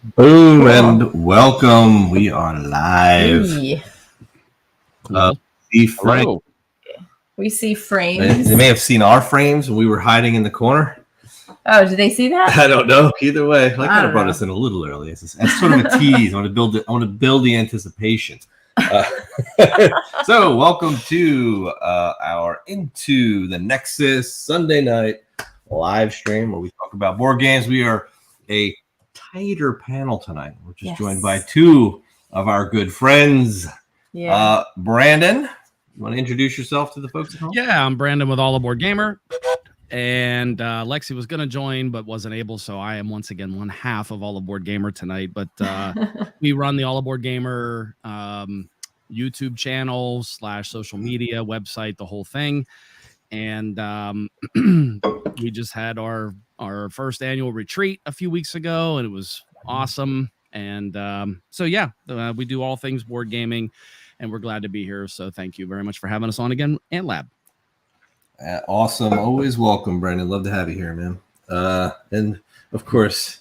Boom and welcome. We are live. Hey. See Frank. Hello. We see frames. They may have seen our frames when we were hiding in the corner. Oh, did they see that? I don't know. Either way, I kind of brought know. us in a little early. It's sort of a tease. I want to build the anticipation. So, welcome to our Into the Nexus Sunday night live stream where we talk about board games. We are a tighter panel tonight. We're just joined by two of our good friends. Yeah. Brandon, you want to introduce yourself to the folks at home? Yeah, I'm Brandon with All Aboard Gamer. And Lexi was going to join, but wasn't able. So I am once again one half of All Aboard Gamer tonight. But we run the All Aboard Gamer YouTube channel / social media website, the whole thing. And we just had our first annual retreat a few weeks ago, and it was awesome. And we do all things board gaming, and we're glad to be here. So thank you very much for having us on again, and Lab. Awesome. Always welcome, Brandon. Love to have you here, man. And of course,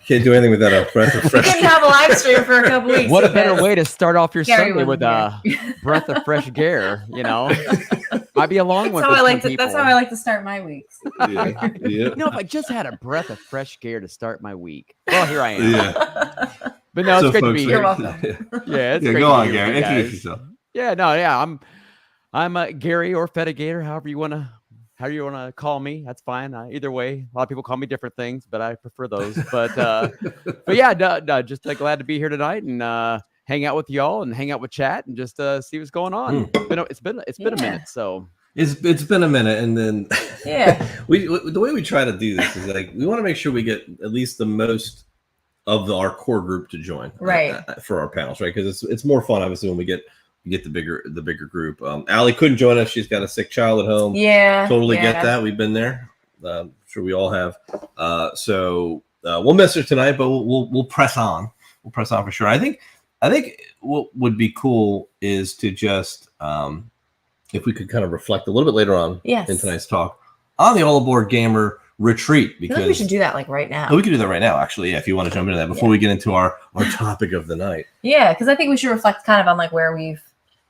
can't do anything without a breath of fresh air. We didn't have a live stream for a couple weeks. What a better way to start off your Gary Sunday with a breath of fresh air, you know? Might be a long one. That's how I like to start my weeks. Yeah. You know, if I just had a breath of fresh air to start my week. Well, here I am. Yeah. But no, it's great to folks, be You're here. welcome. Yeah, it's great go to on, be here Gary. with you Introduce guys. yourself. Yeah, I'm Gary or Fetigator, however you want to call me. That's fine. Either way, a lot of people call me different things, but I prefer those. But just glad to be here tonight and hang out with y'all and hang out with chat and just see what's going on. It's been a minute, so It's been a minute, and then the way we try to do this is like we want to make sure we get at least the most of our core group to join, right, for our panels, right? Because it's more fun, obviously, when we get the bigger group. Allie couldn't join us; she's got a sick child at home. Yeah, totally get that. We've been there. I'm sure we all have. So we'll miss her tonight, but we'll press on. We'll press on for sure. I think what would be cool is to just if we could kind of reflect a little bit later on in tonight's talk on the All Aboard Gamer retreat, because I think we should do that like right now. We could do that right now, actually. Yeah, if you want to jump into that before we get into our topic of the night. Yeah, because I think we should reflect kind of on like where we've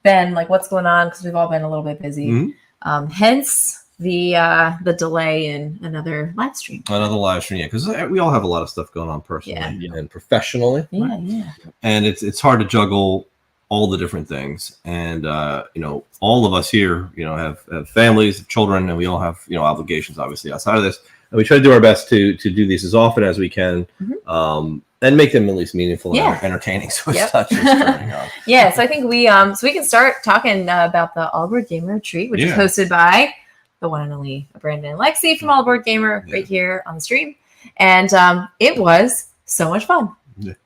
been, like what's going on, because we've all been a little bit busy. Mm-hmm. Hence the delay in another live stream. Yeah, because we all have a lot of stuff going on personally and professionally. Yeah. And it's hard to juggle all the different things, and all of us here have families, children, and we all have obligations obviously outside of this, and we try to do our best to do these as often as we can, and make them at least meaningful and entertaining, so it's not just turning on. So I think we can start talking about the All Aboard Gamer retreat, which is hosted by the one and only Brandon and Lexi from All Aboard Gamer right here on the stream, and it was so much fun.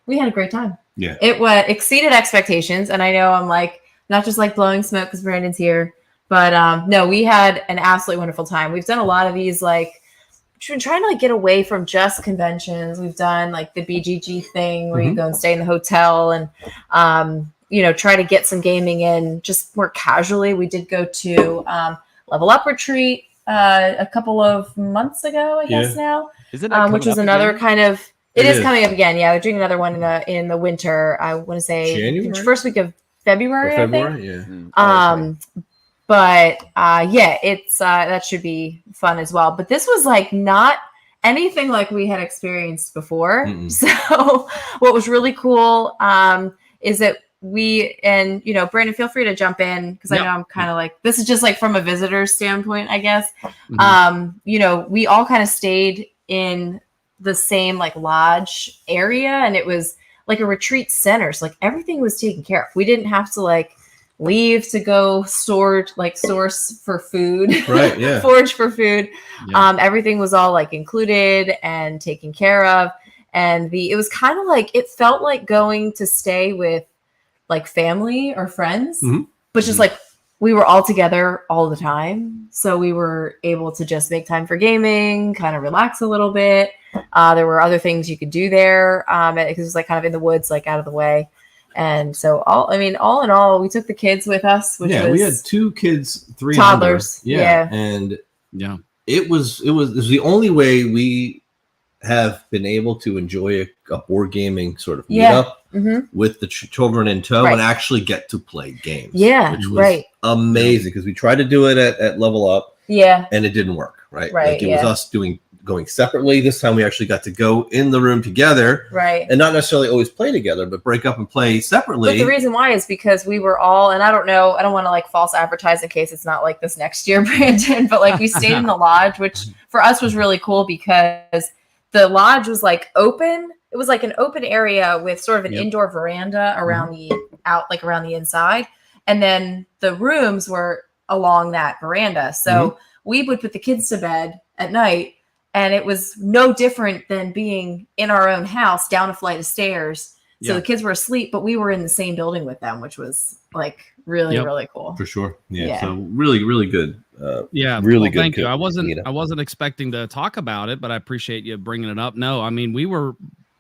We had a great time. It exceeded expectations, and I know I'm like not just like blowing smoke because Brandon's here, but no, we had an absolutely wonderful time. We've done a lot of these, like we've been trying to like get away from just conventions. We've done like the BGG thing where you go and stay in the hotel and try to get some gaming in just more casually. We did go to Level Up retreat a couple of months ago, I guess now, which was another kind of. It is coming up again. Yeah, we're doing another one in the winter. I want to say January? First week of February. I think. It's that should be fun as well. But this was like not anything like we had experienced before. So what was really cool is that Brandon, feel free to jump in because I know I'm kind of like this is just like from a visitor's standpoint, I guess. We all kind of stayed in the same like lodge area, and it was like a retreat center, so like everything was taken care of. We didn't have to like leave to go source for food, forage for food. Everything was all like included and taken care of, and it was kind of like it felt like going to stay with like family or friends, but just like we were all together all the time, so we were able to just make time for gaming, kind of relax a little bit. There were other things you could do there because it was like kind of in the woods, like out of the way. And so all in all, we took the kids with us, which was we had 2 kids, 3 toddlers. And it was the only way we have been able to enjoy a board gaming sort of meetup with the children in tow and actually get to play games. Yeah, which was amazing because we tried to do it at Level Up. Yeah, and it didn't work. Right. Right. Like it was us going separately. This time we actually got to go in the room together. Right. And not necessarily always play together, but break up and play separately. But the reason why is because we were all, and I don't know, I don't want to like false advertise in case it's not like this next year, Brandon, but like we stayed in the lodge, which for us was really cool because the lodge was like open. It was like an open area with sort of an indoor veranda around around the inside. And then the rooms were along that veranda. So we would put the kids to bed at night, and it was no different than being in our own house down a flight of stairs. So the kids were asleep, but we were in the same building with them, which was like really, really cool. For sure. Yeah. So really, really good. Really good. Thank you. I wasn't expecting to talk about it, but I appreciate you bringing it up. No, I mean, you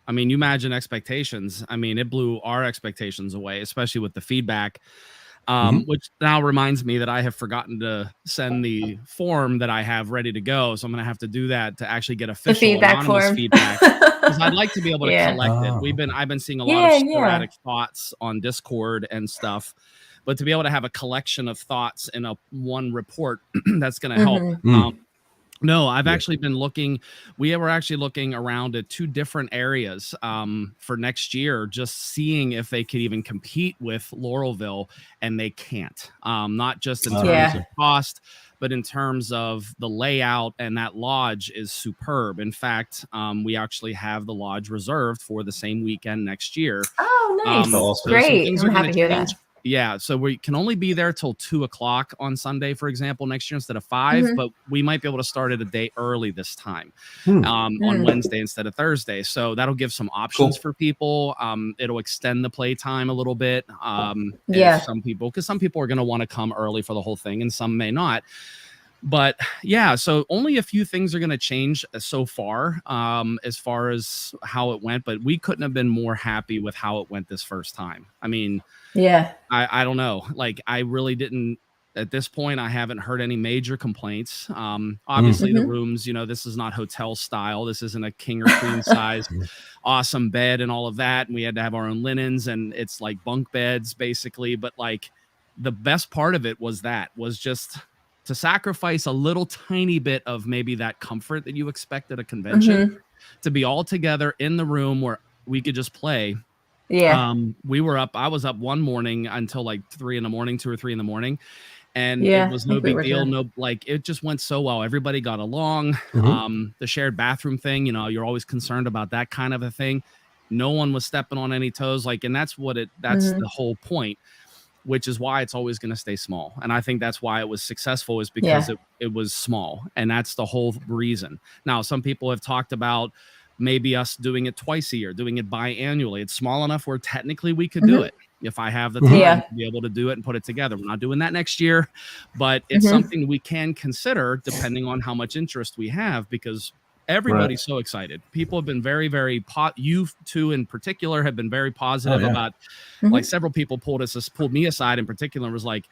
imagine expectations. I mean, it blew our expectations away, especially with the feedback. Which now reminds me that I have forgotten to send the form that I have ready to go. So I'm going to have to do that to actually get official anonymous feedback. Because I'd like to be able to collect it. I've been seeing a lot of sporadic thoughts on Discord and stuff, but to be able to have a collection of thoughts in one report, that's going to help. No, I've actually been looking. We were actually looking around at 2 different areas for next year, just seeing if they could even compete with Laurelville, and they can't. Not just in terms of cost, but in terms of the layout, and that lodge is superb. In fact, we actually have the lodge reserved for the same weekend next year. Oh, nice. Awesome. Great. I'm happy to hear that. Yeah, so we can only be there till 2:00 on Sunday, for example, next year instead of 5. But we might be able to start it a day early this time, on Wednesday instead of Thursday. So that'll give some options for people. It'll extend the play time a little bit. Because some people are going to want to come early for the whole thing, and some may not. But yeah, so only a few things are going to change so far, as far as how it went. But we couldn't have been more happy with how it went this first time. I mean, I don't know. Like, I really didn't. At this point, I haven't heard any major complaints. Obviously, the rooms, this is not hotel style. This isn't a king or queen size awesome bed and all of that. And we had to have our own linens, and it's like bunk beds basically. But like, the best part of it was just to sacrifice a little tiny bit of maybe that comfort that you expect at a convention, to be all together in the room where we could just play. I was up one morning until like 2 or 3 in the morning. And it was no big deal. It just went so well. Everybody got along. The shared bathroom thing, you're always concerned about that kind of a thing. No one was stepping on any toes. And that's the whole point, which is why it's always going to stay small. And I think that's why it was successful, is because it was small. And that's the whole reason. Now, some people have talked about maybe us doing it twice a year, doing it biannually. It's small enough where technically we could do it if I have the time to be able to do it and put it together. We're not doing that next year, but it's something we can consider depending on how much interest we have, because everybody's so excited. People have been very, very you two in particular have been very positive about, like, several people pulled me aside in particular and was like,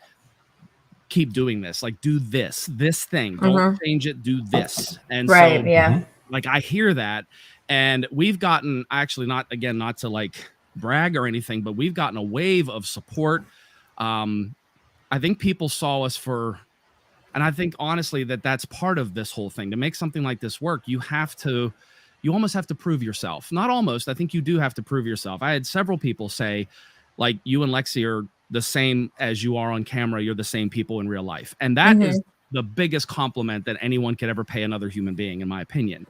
keep doing this, like, do this thing, don't change it, do this. And like, I hear that, and we've gotten, actually, not to like brag or anything, but we've gotten a wave of support. I think people saw us and I think honestly that's part of this whole thing. To make something like this work, you almost have to prove yourself. Not almost, I think you do have to prove yourself. I had several people say, like, you and Lexi are the same as you are on camera. You're the same people in real life. And that is the biggest compliment that anyone could ever pay another human being, in my opinion.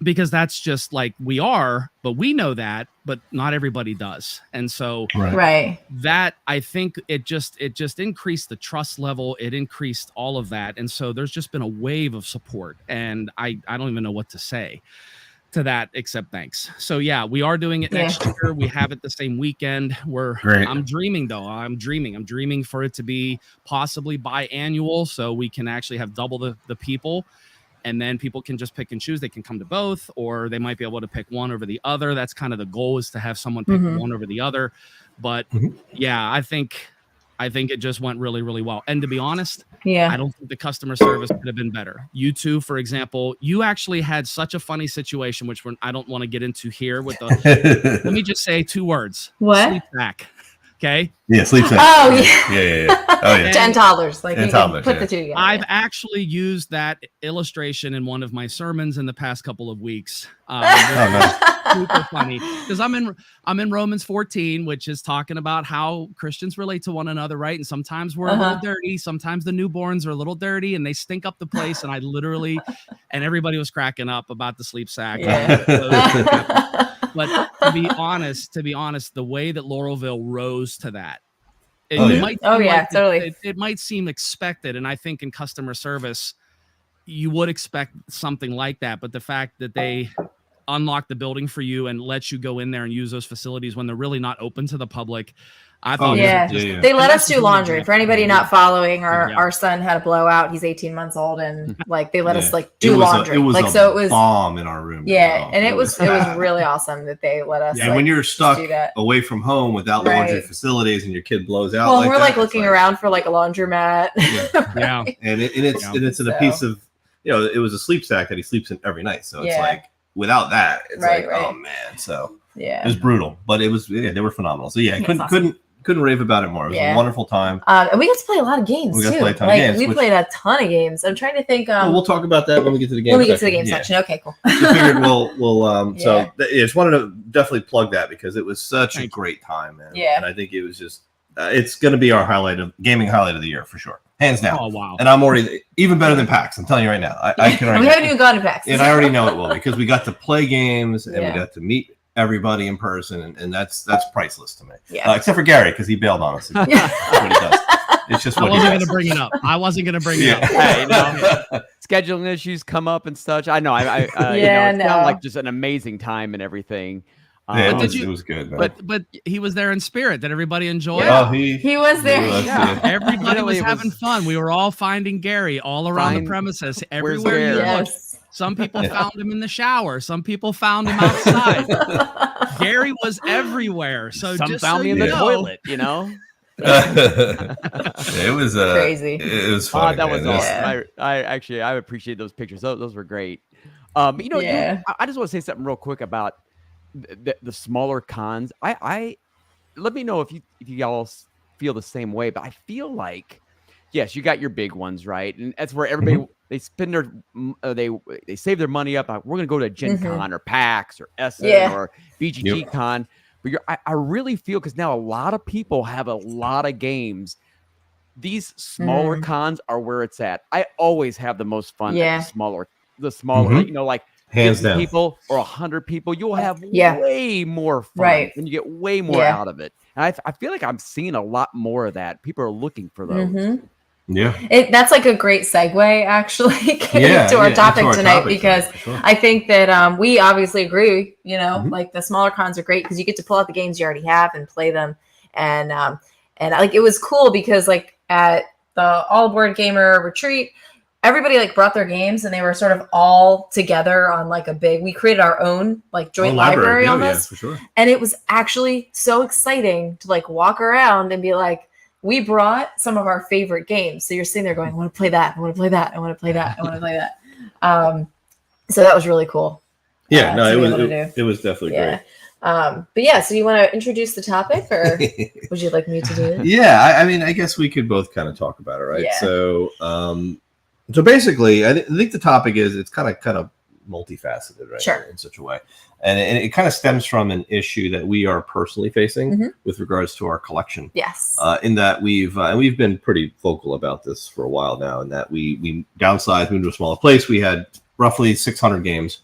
Because that's just like we are, but we know that, but not everybody does. And so that, I think it just increased the trust level. It increased all of that. And so there's just been a wave of support, and I don't even know what to say to that except thanks. So yeah, we are doing it next year. We have it the same weekend. I'm dreaming though. I'm dreaming for it to be possibly biannual, so we can actually have double the people. And then people can just pick and choose. They can come to both, or they might be able to pick one over the other. That's kind of the goal, is to have someone pick one over the other. But yeah, I think I think it just went really, really well. And to be honest, Yeah. I don't think the customer service could have been better. You two, for example, you actually had such a funny situation, which I don't want to get into here with the, let me just say 2 words. What? Sleep sack. Okay. Yeah, sleep sack. Oh, yeah. Oh yeah. $10. Like And you can $10, put yeah. the two together. I've actually used that illustration in one of my sermons in the past couple of weeks. Super funny because I'm in Romans 14, which is talking about how Christians relate to one another, right? And sometimes we're a little dirty. Sometimes the newborns are a little dirty and they stink up the place. And I literally, and everybody was cracking up about the sleep sack. Yeah. But to be honest, the way that Laurelville rose to that, it might totally. It might seem expected, and I think in customer service, you would expect something like that. But the fact that they unlock the building for you and let you go in there and use those facilities when they're really not open to the public, I thought, they let us do laundry. For anybody not following, our son had a blowout. He's 18 months old, and like they let us like do laundry. It was a bomb in our room. Yeah, and it was really awesome that they let us. Yeah, like, when you're stuck away from home without laundry facilities and your kid blows out. Well, we're like looking around for like a laundromat. Yeah, and it's in a piece of, it was a sleep sack that he sleeps in every night. So it's like without that, it's oh man. So it was brutal, but it was they were phenomenal. So couldn't rave about it more. It was a wonderful time. And we got to play a lot of games we got too. To play a ton of games, we played a ton of games. I'm trying to think. We'll talk about that when we get to the game. When we get to the game section. Okay, cool. So figured we'll so just wanted to definitely plug that because it was such a great time, man. Yeah. And I think it was just it's going to be our gaming highlight of the year for sure, hands down. Oh wow! And I'm already even better than PAX. I'm telling you right now. I can. We haven't even gone to PAX, and I already know it will because we got to play games and we got to meet everybody in person, and that's priceless to me. Yeah. Except for Gary because he bailed on us. That's what he does. It's just what I wasn't going to bring it up. I wasn't going to bring it up. Hey, scheduling issues come up and such. I know. It sounded like just an amazing time and everything. It was good, man. But he was there in spirit that everybody enjoyed. Yeah. Oh, he was there. Everybody was having fun. We were all finding Gary all around the premises, everywhere you looked. Some people found him in the shower. Some people found him outside. Gary was everywhere. So some found me in the toilet. It was crazy. It was fun. That was awesome. I appreciate those pictures. Those were great. I just want to say something real quick about the smaller cons. I let me know if you all feel the same way, but I feel like yes, you got your big ones, right? And that's where everybody they spend they save their money up. We're gonna go to Gen Con or PAX or SN or BGG Con. But I really feel because now a lot of people have a lot of games. These smaller cons are where it's at. I always have the most fun at the smaller, like hands down people or 100 people. You'll have way more fun and you get way more out of it. And I feel like I'm seeing a lot more of that. People are looking for those. Yeah, that's like a great segue actually to our topic tonight because I think that we obviously agree. Like the smaller cons are great because you get to pull out the games you already have and play them, and like it was cool because like at the All Aboard Gamer retreat, everybody like brought their games and they were sort of all together on like we created our own like joint library almost, for sure. And it was actually so exciting to like walk around and be like, we brought some of our favorite games. So you're sitting there going, I want to play that. I want to play that. I want to play that. I want to play that. So that was really cool. Yeah, it was definitely great. But so you want to introduce the topic or would you like me to do it? Yeah, I mean, I guess we could both kind of talk about it, right? Yeah. So basically, I think the topic is it's kind of multifaceted, right? Sure. In such a way. And it kind of stems from an issue that we are personally facing with regards to our collection. Yes. In that we've been pretty vocal about this for a while now, and that we downsized, moved to a smaller place. We had roughly 600 games.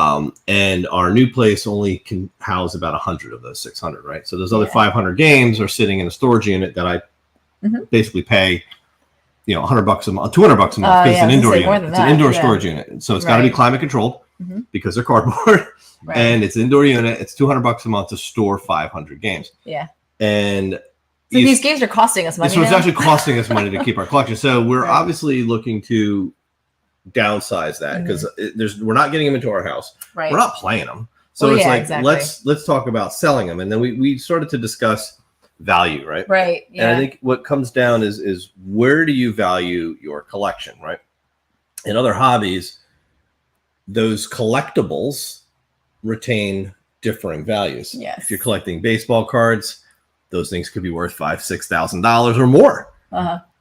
And our new place only can house about 100 of those 600, right? So those other 500 games are sitting in a storage unit that I basically pay, $100 a month, $200 a month because it's an indoor unit. It's an indoor storage unit. So it's got to be climate controlled because they're cardboard. And it's an indoor unit. It's $200 a month to store 500 games. Yeah. And so these games are costing us money. So it's actually costing us money to keep our collection. So we're obviously looking to downsize that because we're not getting them into our house. Right. We're not playing them. So let's talk about selling them. And then we started to discuss value, right? Right. Yeah. And I think what comes down is where do you value your collection, right? In other hobbies, those collectibles retain differing values. Yes. If you're collecting baseball cards, those things could be worth $5,000-$6,000 or more.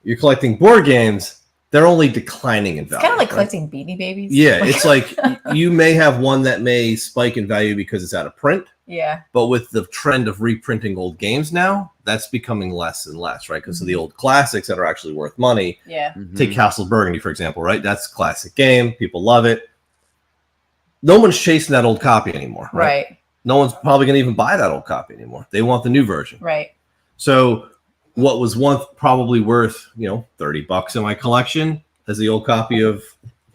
You're collecting board games, they're only declining in value. It's kind of like collecting Beanie Babies. Yeah, it's like you may have one that may spike in value because it's out of print. Yeah. But with the trend of reprinting old games now, that's becoming less and less, right? Because of the old classics that are actually worth money. Yeah. Take Castle Burgundy, for example, right? That's a classic game. People love it. No one's chasing that old copy anymore, right? No one's probably going to even buy that old copy anymore. They want the new version. Right. So what was once probably worth, $30 in my collection as the old copy of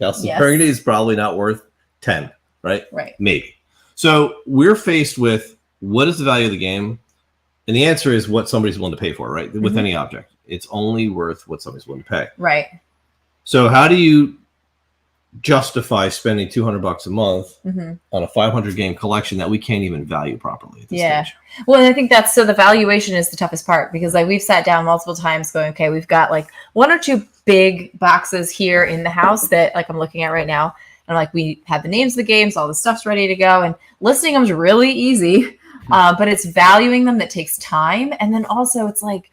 Castle Burgundy is probably not worth 10, right? Right. Maybe. So we're faced with what is the value of the game? And the answer is what somebody's willing to pay for, right? With any object. It's only worth what somebody's willing to pay. Right. So how do you justify spending $200 a month on a 500 game collection that we can't even value properly at this stage? Well, and I think so the valuation is the toughest part, because like we've sat down multiple times going, okay, we've got like 1 or 2 big boxes here in the house that like I'm looking at right now. And like we have the names of the games, all the stuff's ready to go, and listing them is really easy. But it's valuing them that takes time. And then also it's like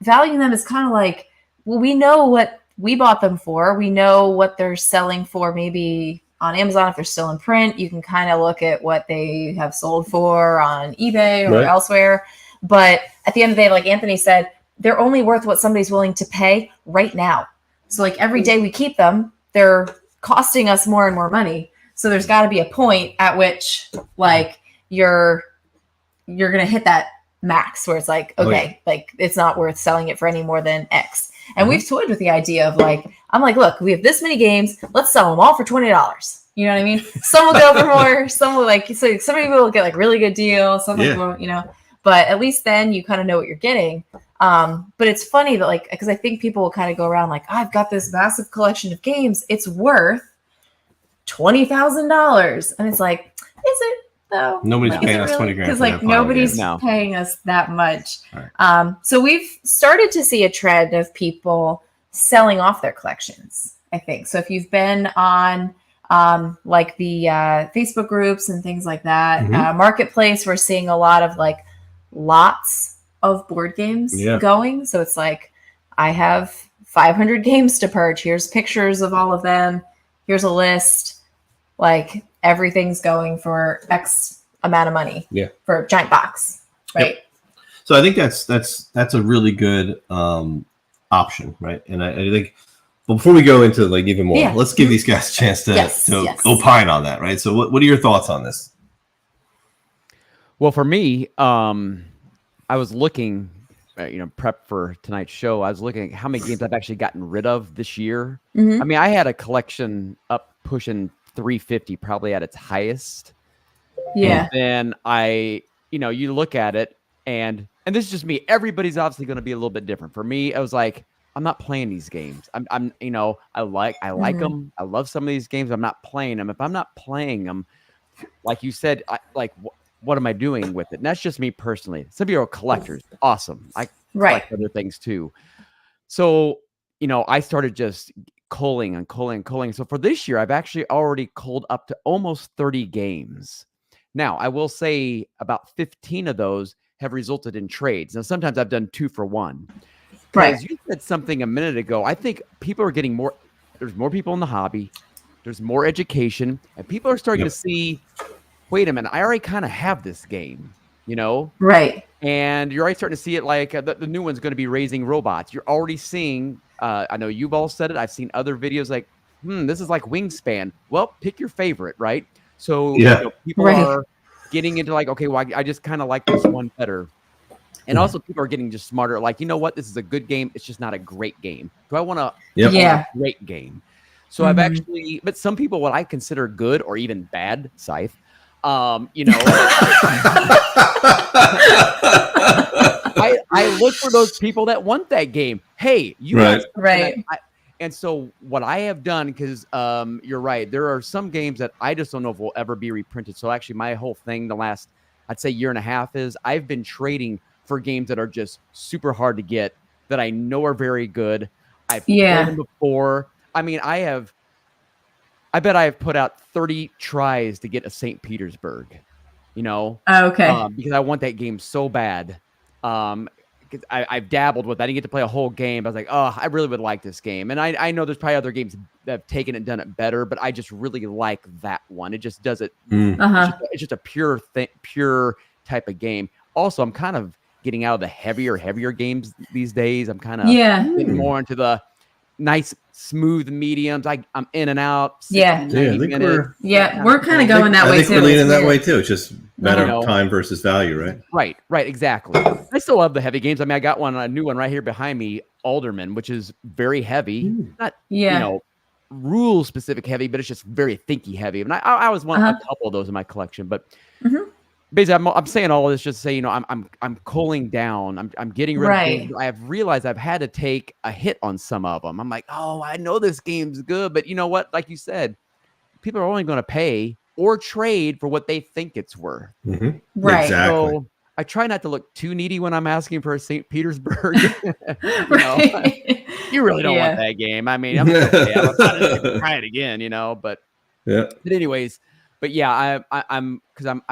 valuing them is kind of like, well, we know what we bought them for. We know what they're selling for, maybe on Amazon if they're still in print. You can kind of look at what they have sold for on eBay or elsewhere. But at the end of the day, like Anthony said, they're only worth what somebody's willing to pay right now. So like every day we keep them, they're costing us more and more money. So there's got to be a point at which like you're going to hit that max where it's like, okay, like it's not worth selling it for any more than X. And we've toyed with the idea of like, I'm like, look, we have this many games. Let's sell them all for $20. You know what I mean? Some will go for more. Some will like, so some people will get like really good deals. Some people, but at least then you kind of know what you're getting. But it's funny that like, because I think people will kind of go around like, I've got this massive collection of games. It's worth $20,000. And it's like, is it? Though nobody's paying us 20 grand because like nobody's paying us that much. Right. So we've started to see a trend of people selling off their collections, I think. So if you've been on like the Facebook groups and things like that, Marketplace, we're seeing a lot of like lots of board games going. So it's like, I have 500 games to purge. Here's pictures of all of them. Here's a list. Like everything's going for X amount of money for a giant box. Right. Yep. So I think that's a really good option. Right. And I think, but before we go into like even more, let's give these guys a chance to opine on that. Right. So what are your thoughts on this? Well, for me, I was looking, prep for tonight's show. I was looking at how many games I've actually gotten rid of this year. I mean, I had a collection up pushing 350 probably at its highest. And then you look at it and this is just me. Everybody's obviously going to be a little bit different. For me, I was like, I'm not playing these games. I like them. I love some of these games. I'm not playing them. If I'm not playing them, like you said, what am I doing with it? And that's just me personally. Some people are collectors. Awesome. I collect other things too. So, I started just culling. So for this year, I've actually already culled up to almost 30 games. Now, I will say about 15 of those have resulted in trades. Now, sometimes I've done 2 for 1. Right. You said something a minute ago. I think people are getting more. There's more people in the hobby. There's more education. And people are starting to see, wait a minute, I already kind of have this game, Right. And you're already starting to see it like the new one's going to be raising robots. You're already seeing, I know you've all said it. I've seen other videos like, this is like Wingspan. Well, pick your favorite, right? So people are getting into like, okay, well, I just kind of like this one better. And also people are getting just smarter. Like, you know what? This is a good game. It's just not a great game. Do I want a great game? So I've actually, but some people, what I consider good or even bad, Scythe, I look for those people that want that game. Hey, you guys, and so what I have done, because you're right, there are some games that I just don't know if will ever be reprinted. So actually, my whole thing the last, I'd say, year and a half is I've been trading for games that are just super hard to get that I know are very good. I've played them before. I mean, I bet I have put out 30 tries to get a St. Petersburg, because I want that game so bad. Because I've dabbled with it. I didn't get to play a whole game. I was like, oh, I really would like this game. And I know there's probably other games that have taken it and done it better, but I just really like that one. It just does it. It's just a pure type of game. Also, I'm kind of getting out of the heavier games these days. I'm kind of getting more into the nice, smooth mediums. I'm in and out. 60, 90 minutes. We're kind of going that way too. I think we're leaning that way too. It's just better time versus value, right? Right, exactly. I still love the heavy games. I mean, I got a new one right here behind me, Alderman, which is very heavy. Not rule specific heavy, but it's just very thinky heavy. And I was one a couple of those in my collection, but basically, I'm saying all of this just to say, I'm cooling down. I'm getting rid of things. I have realized I've had to take a hit on some of them. I'm like, oh, I know this game's good, but you know what? Like you said, people are only going to pay or trade for what they think it's worth. Right. Exactly. So I try not to look too needy when I'm asking for a St. Petersburg. You really don't want that game. I mean, I'm gonna try it again, but anyways. But yeah, I'm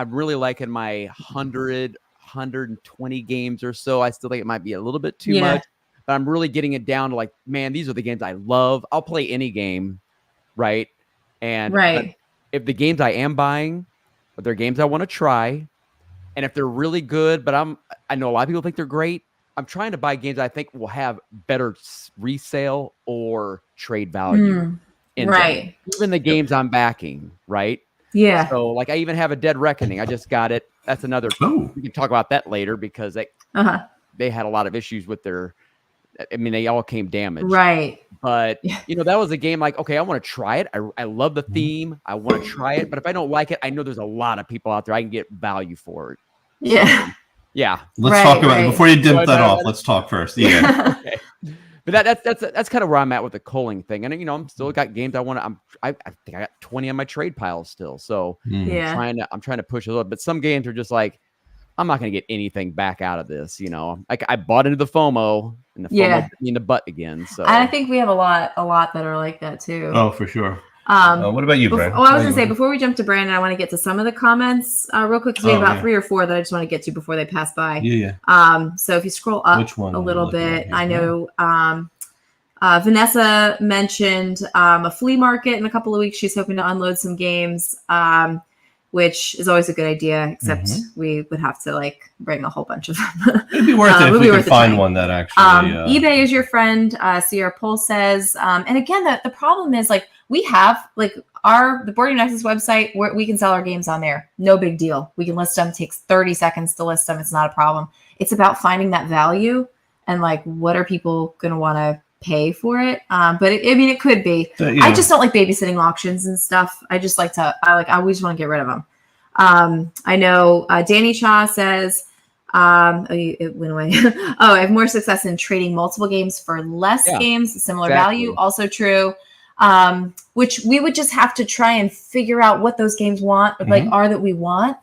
really liking my 120 games or so. I still think it might be a little bit too much, but I'm really getting it down to like, man, these are the games I love. I'll play any game, right? And if the games I am buying, if they're games I want to try, and if they're really good, but I know a lot of people think they're great. I'm trying to buy games I think will have better resale or trade value. Right. Even the games I'm backing, right? Yeah. So like I even have a Dead Reckoning. I just got it. That's another. We can talk about that later because they had a lot of issues with their. I mean, they all came damaged. Right. But that was a game like, okay, I want to try it. I love the theme. I want to try it. But if I don't like it, I know there's a lot of people out there I can get value for it. Yeah. So, yeah. Let's talk about it before you dimp that off. Let's talk first. Yeah. Okay. But that's kind of where I'm at with the culling thing. And I'm still got games I want to. I think I got 20 on my trade pile still. So I'm trying to push a little. But some games are just like, I'm not going to get anything back out of this. Like I bought into the FOMO, and the FOMO bit me in the butt again. So I think we have a lot that are like that too. Oh, for sure. What about you, Brandon? I was going to say, before we jump to Brandon, I want to get to some of the comments real quick because we have about 3 or 4 that I just want to get to before they pass by. So if you scroll up a little bit, I know Vanessa mentioned a flea market in a couple of weeks. She's hoping to unload some games, which is always a good idea, except we would have to bring a whole bunch of them. It'd be worth it if we could find one that actually. eBay is your friend, Sierra Pulse says. And again, the problem is we have the Board Game Nexus website where we can sell our games on there. No big deal. We can list them. It takes 30 seconds to list them. It's not a problem. It's about finding that value and what are people going to want to pay for it. But it could be. I just don't like babysitting auctions and stuff. I just I always want to get rid of them. I know Danny Shaw says, it went away. I have more success in trading multiple games for less games, similar value. Also true. Which we would just have to try and figure out what those games are that we want.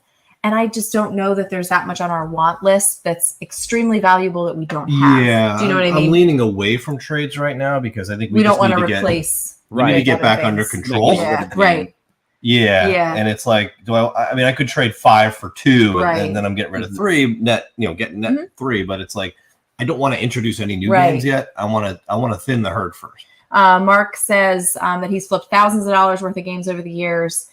And I just don't know that there's that much on our want list that's extremely valuable that we don't have. Yeah. Do you know what I mean? I'm leaning away from trades right now because I think we don't want to replace. We need to get back under control. Yeah. Right. Yeah. And it's like, I mean, I could trade 5 for 2 and then I'm getting rid of 3 net, getting net 3, but it's like, I don't want to introduce any new games yet. I want to thin the herd first. Mark says that he's flipped thousands of dollars worth of games over the years.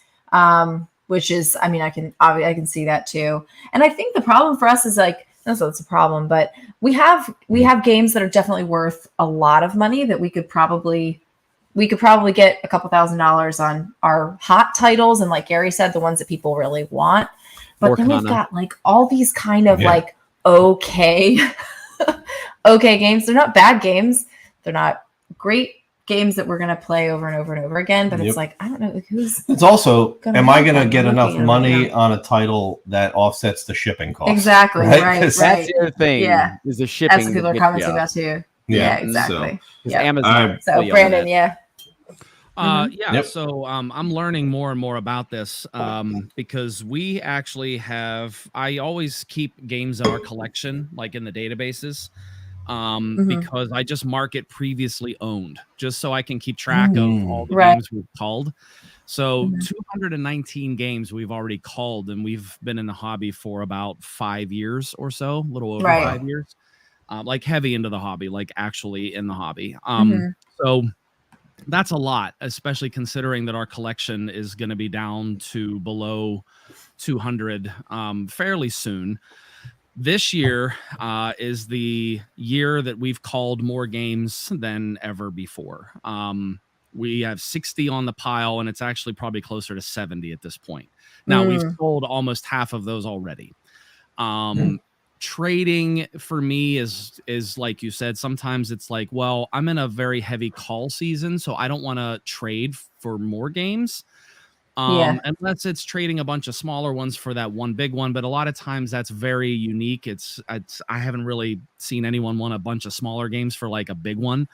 Which is, I can see that too. And I think the problem for us is not so it's a problem, but we have games that are definitely worth a lot of money that we could probably get a couple $1,000s on our hot titles. And like Gary said, the ones that people really want, but then we've got all these kind of okay games. They're not bad games. They're not great games that we're going to play over and over and over again, but it's I don't know who's. It's also, am I going to get enough money on a title that offsets the shipping cost? Exactly. Right. That's the other thing. Yeah. Is the shipping. That's what people are commenting about too. Yeah, exactly. So, Amazon. So Brandon, Yeah. Yep. So I'm learning more and more about this because we actually have. I always keep games in our collection, like in the databases, because I just mark it previously owned, just so I can keep track of all the Right. games we've called. So 219 games we've already called, and we've been in the hobby for about 5 years or so, a little over Right. 5 years. Like heavy into the hobby, like actually in the hobby. So that's a lot, especially considering that our collection is going to be down to below 200 fairly soon. This year is the year that we've called more games than ever before. We have 60 on the pile, and it's actually probably closer to 70 at this point. Now, we've sold almost half of those already. Trading for me is like you said, sometimes it's like, well, I'm in a very heavy call season, so I don't want to trade for more games. Unless it's trading a bunch of smaller ones for that one big one, but a lot of times that's very unique. I haven't really seen anyone want a bunch of smaller games for like a big one.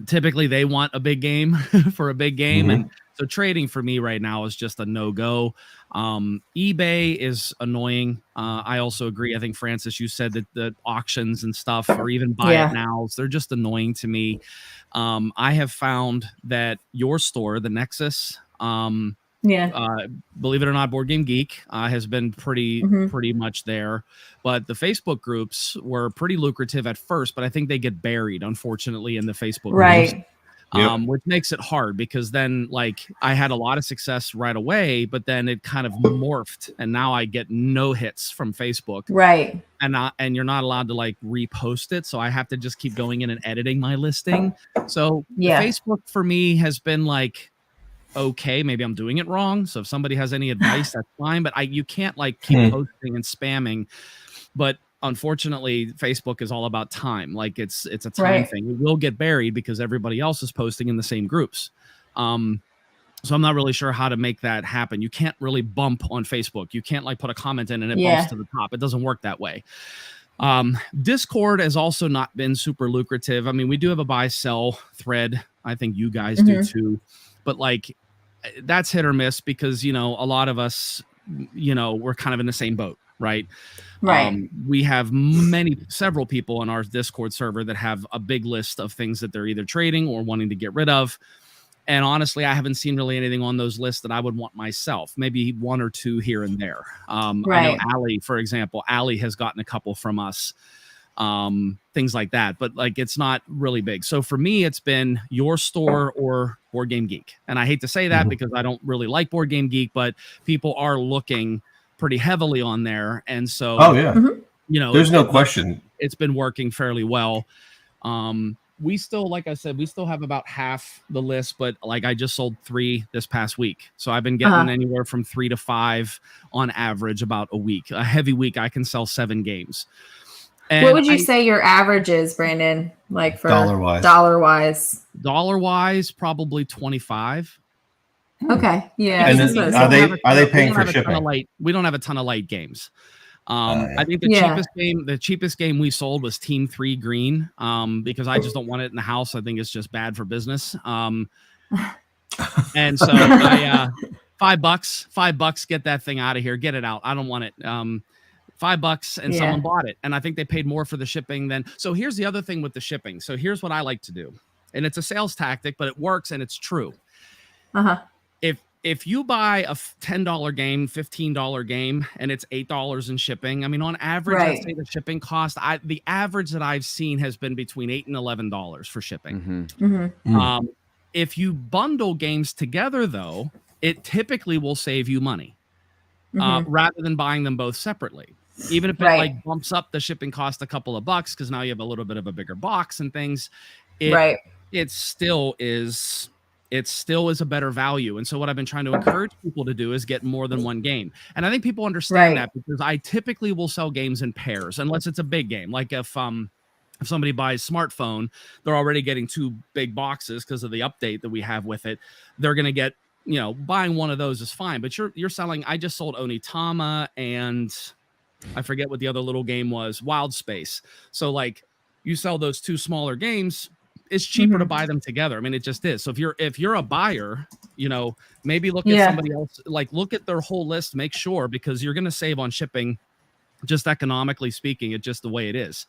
Typically they want a big game for a big game, and so trading for me right now is just a no-go. eBay is annoying. I also agree. I think, Francis, you said that the auctions and stuff, or even buy it nows, they're just annoying to me. I have found that your store, the Nexus, believe it or not, Board Game Geek has been pretty much there. But the Facebook groups were pretty lucrative at first, but I think they get buried, unfortunately, in the Facebook groups. Which makes it hard, because then, like, I had a lot of success right away, but then it kind of morphed, and now I get no hits from Facebook. And you're not allowed to like repost it, so I have to just keep going in and editing my listing. So Facebook for me has been like, okay, maybe I'm doing it wrong. So if somebody has any advice, that's fine. But you can't like keep posting and spamming. But unfortunately, Facebook is all about time. Like it's a time thing. It will get buried because everybody else is posting in the same groups. So I'm not really sure how to make that happen. You can't really bump on Facebook. You can't like put a comment in and it bumps to the top. It doesn't work that way. Discord has also not been super lucrative. I mean, we do have a buy sell thread. I think you guys do too. But like, that's hit or miss, because, you know, a lot of us, you know, we're kind of in the same boat, right? We have several people in our Discord server that have a big list of things that they're either trading or wanting to get rid of. And honestly, I haven't seen really anything on those lists that I would want myself. Maybe one or two here and there. I know Allie, for example, Allie has gotten a couple from us, things like that. But like, it's not really big. So for me, it's been your store or Board Game Geek. And I hate to say that because I don't really like Board Game Geek, but people are looking pretty heavily on there. And so, you know, there's no question. It's been working fairly well. We still, like I said, we still have about half the list, but like I just sold 3 this past week. So I've been getting anywhere from 3 to 5 on average about a week. A heavy week, I can sell 7 games. And what would you say your average is, Brandon? Like for dollar wise, probably 25. Okay. Yeah. And then are they paying for shipping? We don't have a ton of light games. I think the cheapest game we sold was Team 3 Green, because I just don't want it in the house. I think it's just bad for business. And so I, $5, get that thing out of here, get it out. I don't want it. $5 and someone bought it. And I think they paid more for the shipping than. So here's the other thing with the shipping. So here's what I like to do. And it's a sales tactic, but it works and it's true. If you buy a $10 game, $15 game, and it's $8 in shipping, I mean, on average, I'd say the shipping cost, the average that I've seen has been between $8 and $11 for shipping. If you bundle games together, though, it typically will save you money rather than buying them both separately. Even if it like bumps up the shipping cost a couple of bucks, because now you have a little bit of a bigger box and things, it still is a better value. And so what I've been trying to encourage people to do is get more than one game. And I think people understand that, because I typically will sell games in pairs, unless it's a big game. Like if somebody buys smartphone, they're already getting 2 big boxes because of the update that we have with it. They're going to get, you know, buying one of those is fine. But you're selling, I just sold Onitama and I forget what the other little game was, Wild Space. So like you sell those 2 smaller games, it's cheaper to Mhm. buy them together. I mean, it just is. So if you're a buyer, maybe look at somebody else, like look at their whole list, make sure, because you're going to save on shipping, just economically speaking. It's just the way it is.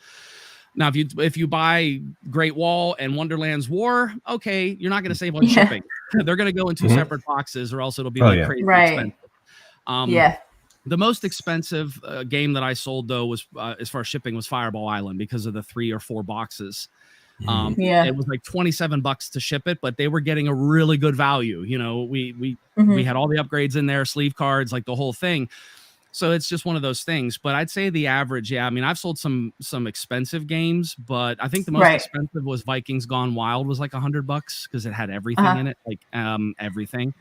Now, if you buy Great Wall and Wonderland's War, okay, you're not going to save on shipping. They're going to go in two separate boxes, or else it'll be crazy expensive. The most expensive game that I sold, though, was as far as shipping, was Fireball Island, because of the 3 or 4 boxes. It was like $27 to ship it, but they were getting a really good value. We had all the upgrades in there, sleeve cards, like the whole thing. So it's just one of those things. But I'd say the average, I mean, I've sold some expensive games, but I think the most expensive was Vikings Gone Wild, was like $100 because it had everything in it, like everything.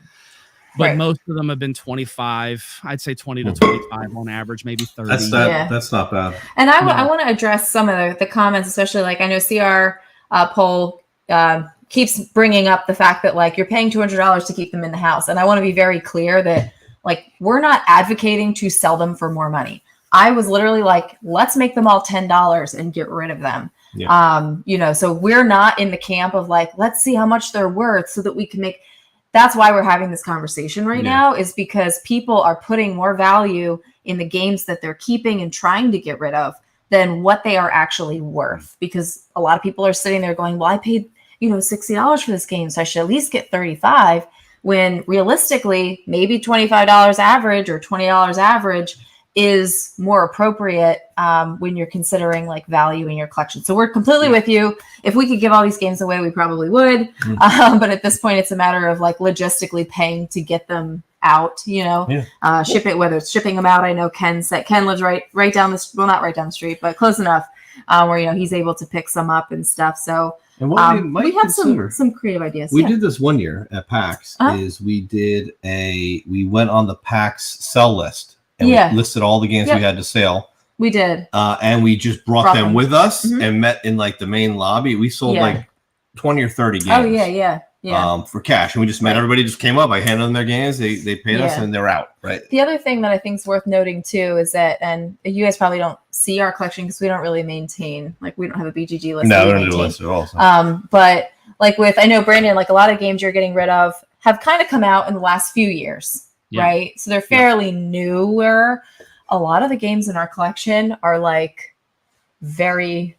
But most of them have been 25. I'd say 20 to 25 on average, maybe 30. That's not bad. And I want to address some of the comments, especially like I know CR poll keeps bringing up the fact that like you're paying $200 to keep them in the house. And I want to be very clear that like we're not advocating to sell them for more money. I was literally like, let's make them all $10 and get rid of them. Yeah. So we're not in the camp of like, let's see how much they're worth so that we can make. That's why we're having this conversation right now, is because people are putting more value in the games that they're keeping and trying to get rid of than what they are actually worth. Because a lot of people are sitting there going, well, I paid, $60 for this game, so I should at least get $35. When realistically, maybe $25 average or $20 average is more appropriate when you're considering like value in your collection. So we're completely with you. If we could give all these games away, we probably would. But at this point, it's a matter of like logistically paying to get them out, ship it, whether it's shipping them out. I know Ken lives right down not right down the street, but close enough where, he's able to pick some up and stuff. So and what we have some creative ideas. We did this one year at PAX is we went on the PAX sell list and we listed all the games we had to sell. We did. And we just brought them with us and met in like the main lobby. We sold like 20 or 30 games. Oh yeah. For cash. And we just met, everybody just came up. I handed them their games. They paid us and they're out. Right. The other thing that I think is worth noting too is that, and you guys probably don't see our collection because we don't really maintain, like we don't have a BGG list. No, we don't do a list at all. So. But like I know Brandon, like a lot of games you're getting rid of have kind of come out in the last few years, right? So they're fairly newer. A lot of the games in our collection are like very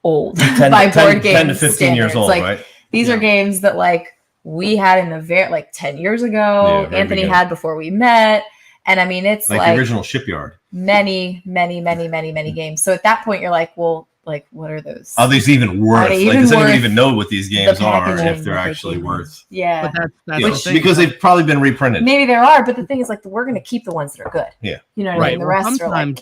old by board game 10 to 15 standards. years old, like, right? These are games that like we had in the like 10 years ago, Anthony had before we met. And I mean, it's like the original Shipyard. Many games. So at that point, you're like, well, like, what are those? Are these even worth? Does anyone even know what these games are if they're actually worth? Yeah. But that's because they've probably been reprinted. Maybe there are, but the thing is, like, we're going to keep the ones that are good. Yeah. You know what I mean? The rest are like.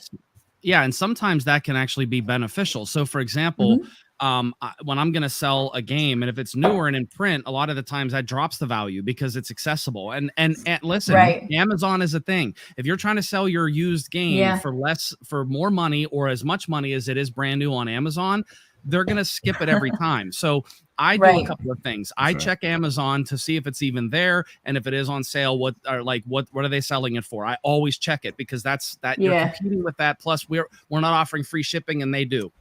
Yeah, and sometimes that can actually be beneficial. So, for example, when I'm going to sell a game, and if it's newer and in print, a lot of the times that drops the value because it's accessible. And listen, Amazon is a thing. If you're trying to sell your used game for more money or as much money as it is brand new on Amazon, they're going to skip it every time. So I do a couple of things. I check Amazon to see if it's even there, and if it is on sale, what are they selling it for? I always check it because you're competing with that. Plus, we're not offering free shipping, and they do.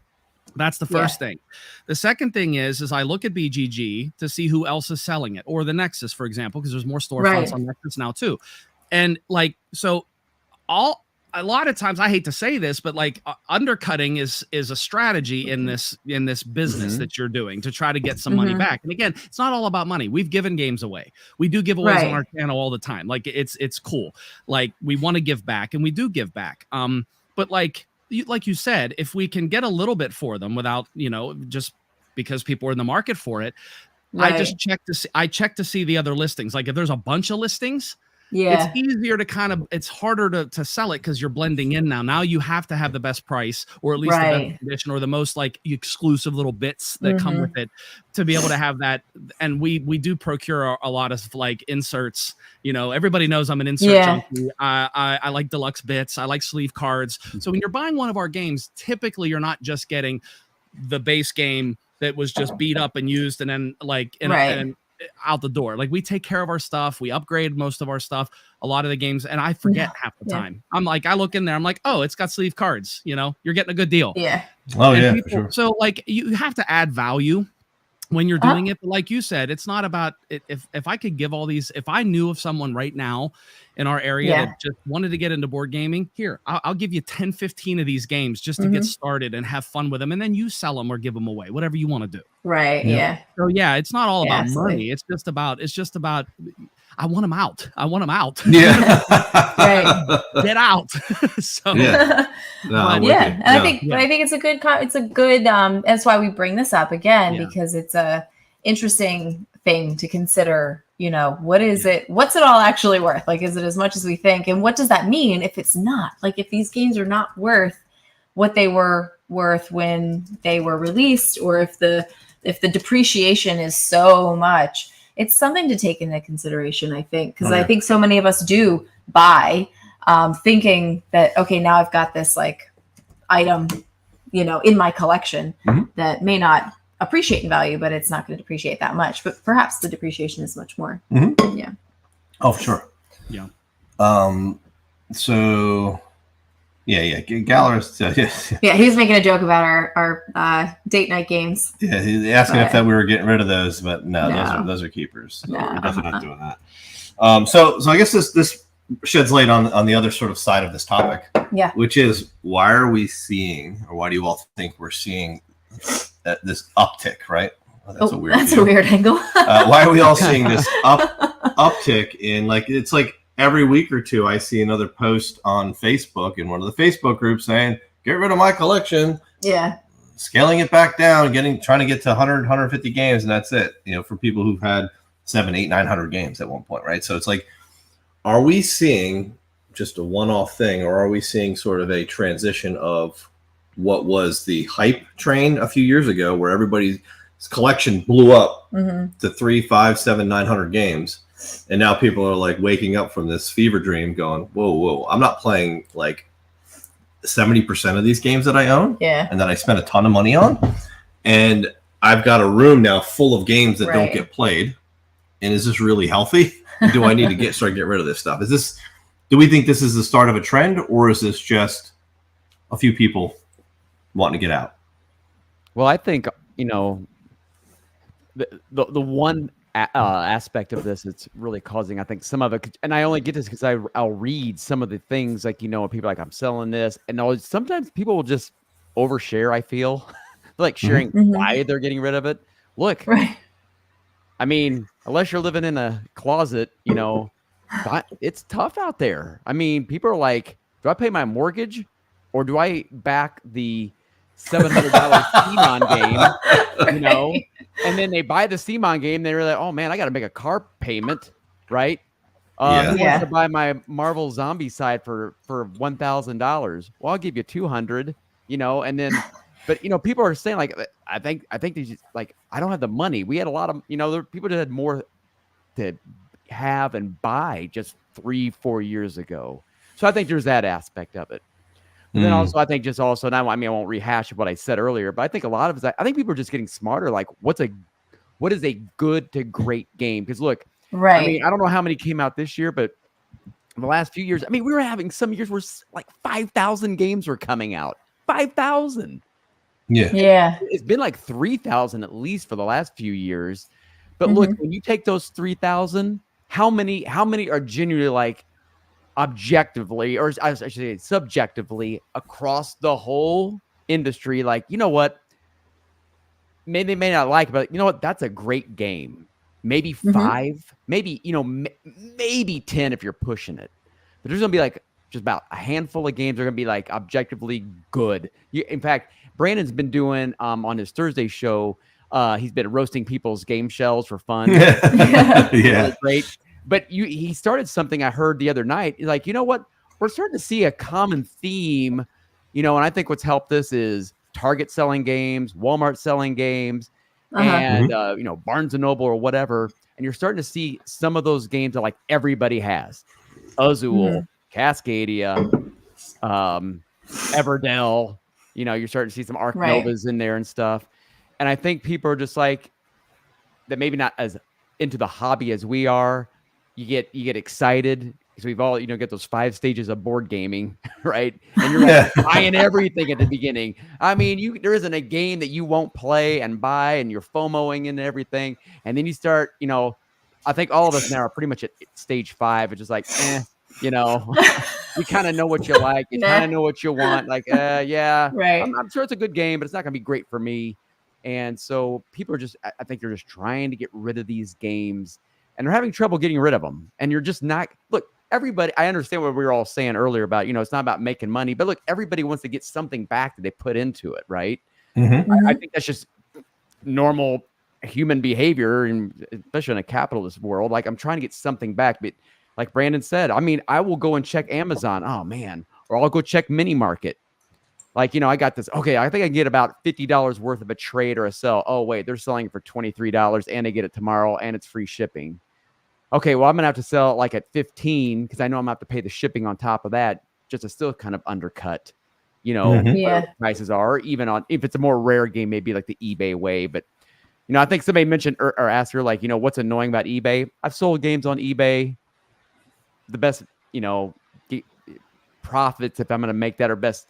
That's the first thing. The second thing is I look at BGG to see who else is selling it, or the Nexus, for example, because there's more storefronts on Nexus now too. And like, so a lot of times, I hate to say this, but like undercutting is a strategy in this business that you're doing to try to get some money back. And again, it's not all about money. We've given games away. We do giveaways on our channel all the time. Like it's cool. Like we want to give back, and we do give back. But like you said, if we can get a little bit for them without, just because people are in the market for it, I just check to see the other listings. Like if there's a bunch of listings, it's easier to it's harder to sell it because you're blending in now you have to have the best price, or at least the best condition, or the most like exclusive little bits that come with it to be able to have that. And we do procure a lot of like inserts. Everybody knows I'm an insert junkie. I like deluxe bits. I like sleeve cards. So when you're buying one of our games, typically you're not just getting the base game that was just beat up and used and then like and out the door. Like we take care of our stuff. We upgrade most of our stuff. A lot of the games, and I forget half the time. I'm like, I look in there, I'm like, oh, it's got sleeve cards. You're getting a good deal. Yeah. Oh, yeah, for sure. So like you have to add value. when you're doing it. But like you said, it's not about it. If I could give all these, if I knew of someone right now in our area that just wanted to get into board gaming, here, I'll give you 10, 15 of these games just to get started and have fun with them. And then you sell them or give them away, whatever you want to do. Right. Yeah. So yeah, it's not all about absolutely. money. It's just about, I want them out. I want them out. Yeah. Right. Get out. So yeah. No, and I think it's a good that's why we bring this up again, because it's a interesting thing to consider. What is it? What's it all actually worth? Like, is it as much as we think? And what does that mean if it's not? Like, if these games are not worth what they were worth when they were released, or if the depreciation is so much, it's something to take into consideration, I think, because I think so many of us do buy thinking that, okay, now I've got this like item, in my collection that may not appreciate in value, but it's not going to depreciate that much. But perhaps the depreciation is much more. Yeah. Oh, for sure. Yeah. So. Yeah. Gallerist. Yeah, he was making a joke about our date night games. Yeah, he's asking if that we were getting rid of those, but no. Those are keepers. So we're definitely not doing that. So I guess this sheds light on the other sort of side of this topic. Yeah. Which is, why are we seeing, or why do you all think we're seeing this uptick? Right. Oh, that's a weird angle. Why are we all seeing this uptick in, like, it's like every week or two, I see another post on Facebook in one of the Facebook groups saying, get rid of my collection. Yeah. Scaling it back down, trying to get to 100, 150 games, and that's it. For people who've had 700, 800, 900 games at one point, right? So it's like, are we seeing just a one-off thing, or are we seeing sort of a transition of what was the hype train a few years ago, where everybody's collection blew up to 3, 5, 7, 900 games? And now people are like waking up from this fever dream going, whoa, I'm not playing like 70% of these games that I own and that I spent a ton of money on. And I've got a room now full of games that don't get played. And is this really healthy? Do I need to start get rid of this stuff? Do we think this is the start of a trend, or is this just a few people wanting to get out? Well, I think, the one aspect of this it's really causing, I think, some of it, and I only get this because I'll read some of the things, like, people are like, I'm selling this, and sometimes people will just overshare. I feel like sharing why they're getting rid of it. Look, I mean, unless you're living in a closet, it's tough out there. I mean, people are like, do I pay my mortgage, or do I back the $700 CMON game, and then they buy the CMON game. They're like, oh man, I got to make a car payment, right? Who wants to buy my Marvel Zombie side for $1,000? Well, I'll give you $200, and then, but people are saying, like, I think they just, like, I don't have the money. We had a lot of, people that had more to have and buy just 3-4 years ago. So I think there's that aspect of it. But then also, I think now, I won't rehash what I said earlier, but I think a lot of it, I think people are just getting smarter. Like, what is a good to great game? Because look, I mean, I don't know how many came out this year, but in the last few years, I mean, we were having some years where like 5,000 games were coming out. 5,000. Yeah. It's been like 3,000 at least for the last few years. But look, when you take those 3,000, how many are genuinely, like, objectively, or I should say subjectively, across the whole industry, like, you know what, maybe they may not like it, but you know what, that's a great game. Maybe 5, maybe maybe 10 if you're pushing it. But there's gonna be like just about a handful of games that are gonna be like objectively good. In fact, Brandon's been doing on his Thursday show, he's been roasting people's game shells for fun. Really great. But he started something I heard the other night. Like, you know what? We're starting to see a common theme, and I think what's helped this is Target selling games, Walmart selling games, and, Barnes & Noble or whatever. And you're starting to see some of those games that, like, everybody has. Azul, Cascadia, Everdell. You're starting to see some Arc Novas in there and stuff. And I think people are just like, that maybe not as into the hobby as we are. You get excited, because we've all, get those 5 stages of board gaming, right? And you're like buying everything at the beginning. I mean, there isn't a game that you won't play and buy, and you're FOMOing and everything. And then you start, I think all of us now are pretty much at stage 5. It's just like, you kind of know what you like. You kind of know what you want. Like, yeah, right. I'm sure it's a good game, but it's not going to be great for me. And so people are I think they're just trying to get rid of these games, and they're having trouble getting rid of them. And you're just not, look, everybody, I understand what we were all saying earlier about, it's not about making money, but look, everybody wants to get something back that they put into it, right? I think that's just normal human behavior, and especially in a capitalist world. Like, I'm trying to get something back, but like Brandon said, I mean, I will go and check Amazon. Oh man, or I'll go check Mini Market. Like, I got this. Okay, I think I can get about $50 worth of a trade or a sell. Oh wait, they're selling it for $23, and they get it tomorrow, and it's free shipping. Okay, well, I'm gonna have to sell it like at 15 because I know I'm gonna have to pay the shipping on top of that, just to still kind of undercut, what prices are. Even on, if it's a more rare game, maybe like the eBay way. But I think somebody mentioned or asked her, like, what's annoying about eBay? I've sold games on eBay. The best, profits, if I'm going to make that, or best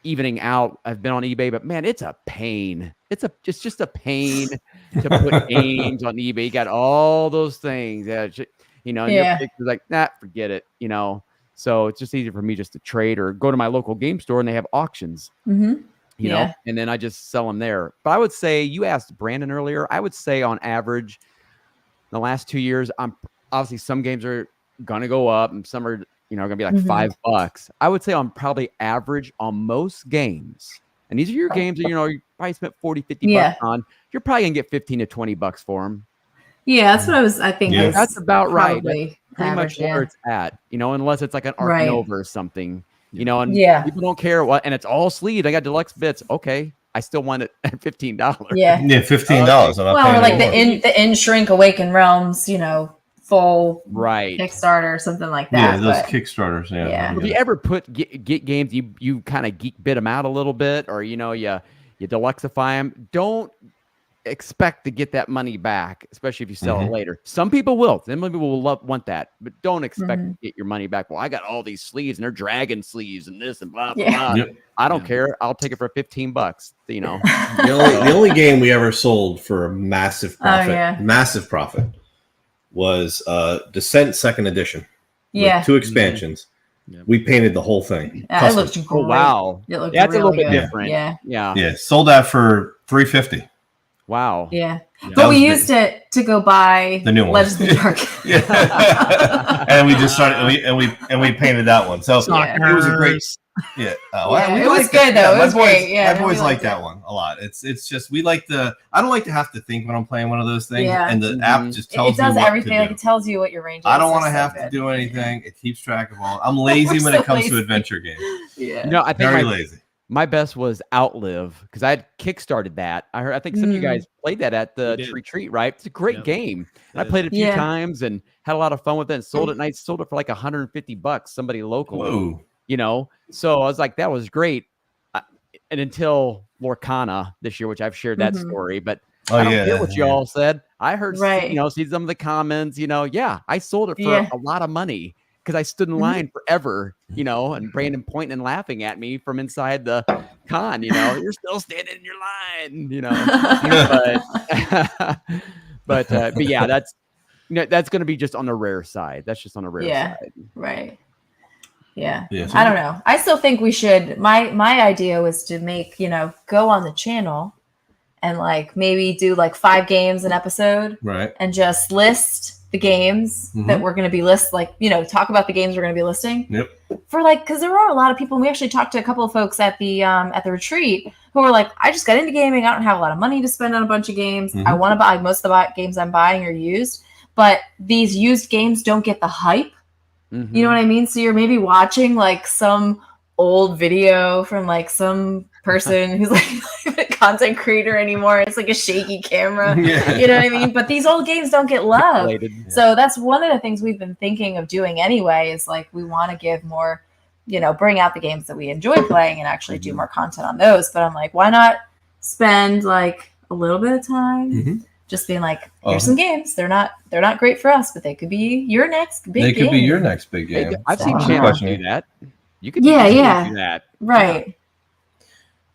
evening out, I've been on eBay, but man, it's a pain. It's just a pain to put games on eBay. You got all those things, and your picture's like, forget it, So it's just easier for me just to trade or go to my local game store, and they have auctions, you know, and then I just sell them there. But I would say, you asked Brandon earlier, I would say on average, the last 2 years, I'm obviously some games are gonna go up, and some are, gonna be like $5. I would say on probably average on most games, and these are your games that you probably spent 40-50 bucks on, you're probably gonna get 15 to 20 bucks for them. Yeah, that's what I think that's about right. That's pretty average, much where it's at, unless it's like an Ark Nova or something, and people don't care what, and it's all sleeved. I got deluxe bits. Okay, I still want it at $15. Yeah, $15. Well, or like the In Shrink Awaken Realms, full Kickstarter or something like that. Yeah, those Kickstarters. Yeah. If you ever get games, you kind of geek bit them out a little bit, or you deluxify them. Don't expect to get that money back, especially if you sell it later. Some people will. Some people will want that, but don't expect to get your money back. Well, I got all these sleeves, and they're dragon sleeves, and this and blah blah blah. Yep. I don't care. I'll take it for $15. The only game we ever sold for a massive profit. Was Descent 2nd Edition. With 2 expansions. We painted the whole thing. It looked great. Oh, wow. It looked that's really a little bit good. different. Yeah. Sold that for $350. Wow. Yeah. But we used it to go buy the new one. Legends of the Dark. And we just started and we painted that one. So it was a great. Yeah, it was good though. It was great. Yeah, my boys like that one a lot. It's just we like I don't like to have to think when I'm playing one of those things. Yeah. And the app just tells me what everything. To do. Like it tells you what your range is. I don't want to have to do anything. It keeps track of all. I'm lazy when it comes to adventure games. Yeah, I think very lazy. My best was Outlive, because I had kickstarted that. I think some of you guys played that at the retreat, right? It's a great game. And I played it a few times and had a lot of fun with it, and sold it. And I sold it for like $150. Somebody locally. Whoa. So I was like, that was great. And until Lorcana this year, which I've shared that story, but I don't care what you all said. I heard, see some of the comments, I sold it for a lot of money because I stood in line forever, and Brandon pointing and laughing at me from inside the con, you're still standing in your line, but yeah, that's going to be just on the rare side. That's just on the rare side. Right. Yeah. I don't know. I still think we should. My idea was to make, go on the channel and like maybe do like 5 games an episode. Right. And just list the games that we're going to be talk about the games we're going to be listing. Yep. For because there are a lot of people, and we actually talked to a couple of folks at the retreat who were like, I just got into gaming. I don't have a lot of money to spend on a bunch of games. I want to buy most of the games I'm buying are used, but these used games don't get the hype. You know what I mean? So you're maybe watching like some old video from like some person who's like not a content creator anymore. It's like a shaky camera. You know what I mean? But these old games don't get love. So that's one of the things we've been thinking of doing anyway, is like we want to give more, bring out the games that we enjoy playing and actually do more content on those. But I'm like, why not spend like a little bit of time just being like, here's some games. They're not great for us, but they could be your next big game. They could be your next big game. I've seen So- channels do that. You could Yeah, do yeah. that. Right.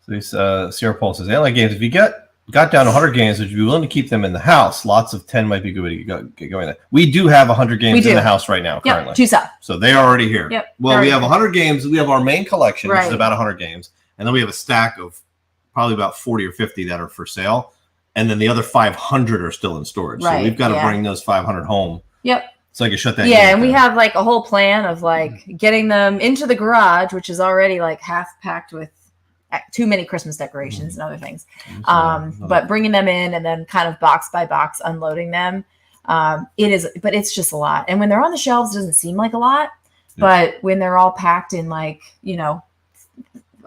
So these Sierra Paul says, like games. If you got down to 100 games, would you be willing to keep them in the house? Lots of 10 might be good way to get going there. We do have 100 games in the house right now currently. Yep, 2 sets. So they are already here. Yep. Well, we have 100 games. We have our main collection, which is Right. about 100 games. And then we have a stack of probably about 40 or 50 that are for sale. And then the other 500 are still in storage. Right, So we've got to yeah. bring those 500 home. Yep. So I can shut that Yeah, game and we down. have like a whole plan of like getting them into the garage, which is already like half packed with too many Christmas decorations and other things. But bringing them in and then kind of box by box unloading them, but it's just a lot. And when they're on the shelves, it doesn't seem like a lot, but when they're all packed in like,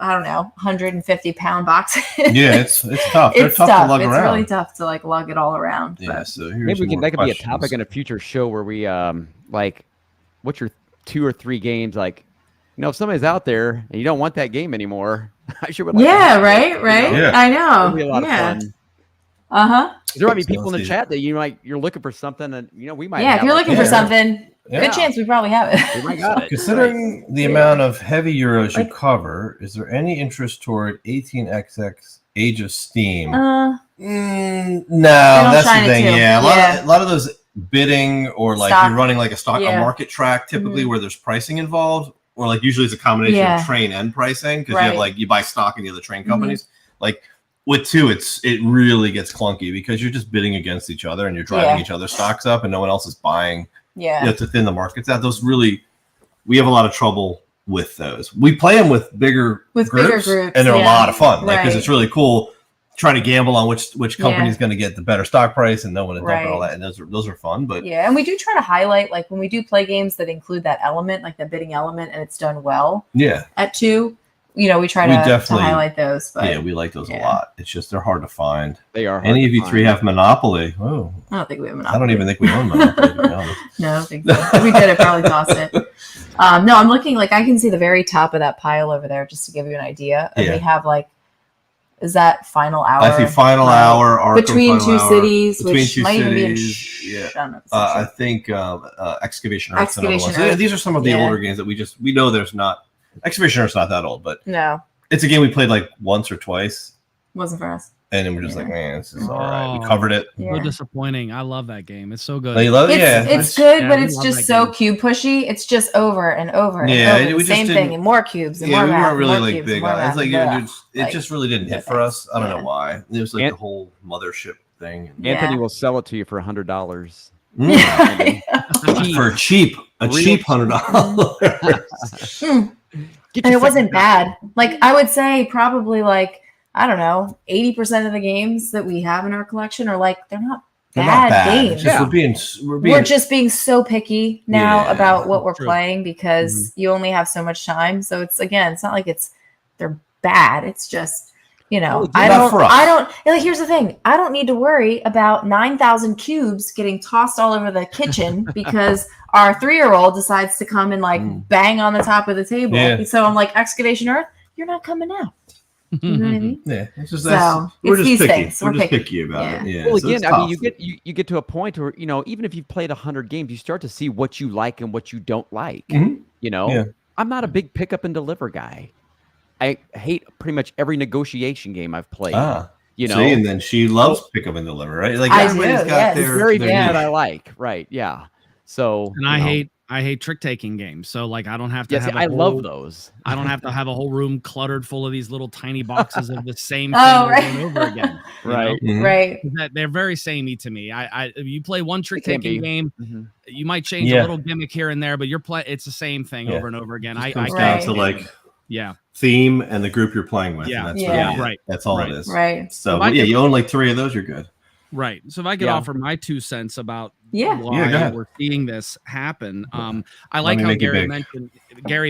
I don't know, 150-pound boxes. Yeah, it's tough. They're It's tough to lug it's around. really tough to like lug it all around. Yeah, But so Maybe that could be a topic in a future show where we like, what's your 2 or 3 games like? If somebody's out there and you don't want that game anymore, I sure would like yeah, to right. Yeah. I know. It'd be a lot of fun. Uh-huh. There might be people in the chat that you're looking for something, and we might. Yeah, if you're looking for something, Yeah. good chance we probably have it. we might got it. Considering the amount of heavy euros you cover, is there any interest toward 18xx Age of Steam? No, that's the shine it thing. too. Yeah, a lot of those bidding or like Stock. you're running like a market track typically where there's pricing involved, or like usually it's a combination of train and pricing because you have like you buy stock in the other train companies. Like with 2, it really gets clunky because you're just bidding against each other and you're driving each other's stocks up and no one else is buying. Yeah, To thin the markets out. Those really, we have a lot of trouble with those. We play them with bigger groups, and they're a lot of fun. Like because it's really cool trying to gamble on which company is going to get the better stock price and no one to dump and all that. And those are fun. But yeah, and we do try to highlight like when we do play games that include that element, like the bidding element, and it's done well. Yeah, at 2. We try to highlight those. But yeah, we like those a lot. It's just they're hard to find. They are. Any of you 3 have Monopoly? Oh, I don't think we have Monopoly. I don't even think we own Monopoly. To be honest. No, I don't think so. If we did, I'd probably toss it. No, I'm looking like I can see the very top of that pile over there, just to give you an idea. And we have like, is that Final Hour? I see Final Hour, Arkham Between Final 2 Hour, Cities, Between which 2 might even be in Cities. I don't know. I think Excavation Earth. Excavation Earth. These are some of the older games that we know there's not. Excavation Earth's not that old, but no, it's a game we played like once or twice. Wasn't for us. And then we're just like, man, this is all right. We covered it. So disappointing. I love that game. It's so good. Oh, you love it? It's good, but it's just so cube pushy. It's just over and over and over. The same thing and more cubes and more math. We weren't really like big on it. It just really didn't hit for us. I don't know why. It was like the whole mothership thing. Anthony will sell it to you for $100. For a cheap $100. And it wasn't bad. Like I would say probably like, I don't know, 80% of the games that we have in our collection are like, they're not bad games. We're just being so picky now about what we're playing because you only have so much time. So it's not like they're bad. It's just, I don't like, here's the thing. I don't need to worry about 9,000 cubes getting tossed all over the kitchen because our 3-year-old decides to come and like bang on the top of the table. Yeah. So I'm like, Excavation Earth, you're not coming out. You know what I mean? Yeah, it's just we're just picky. Things. We're just picky about it. Yeah. Well, again, I mean, you get to a point where even if you've played 100 games, you start to see what you like and what you don't like. I'm not a big pick up and deliver guy. I hate pretty much every negotiation game I've played. See, and then she loves pick up and deliver, right? Like everybody's got their very few that I like, right? Yeah. So and I hate trick taking games. So like I don't have to have I love those. I don't have to have a whole room cluttered full of these little tiny boxes of the same thing over and over again. Right. Right. They're very samey to me. If you play one trick taking game, you might change a little gimmick here and there, but it's the same thing over and over again. It comes down to like theme and the group you're playing with. Yeah. And that's right. That's all it is. Right. So you own like 3 of those, you're good. Right. So if I could offer my 2 cents about why we're seeing this happen. I like how Gary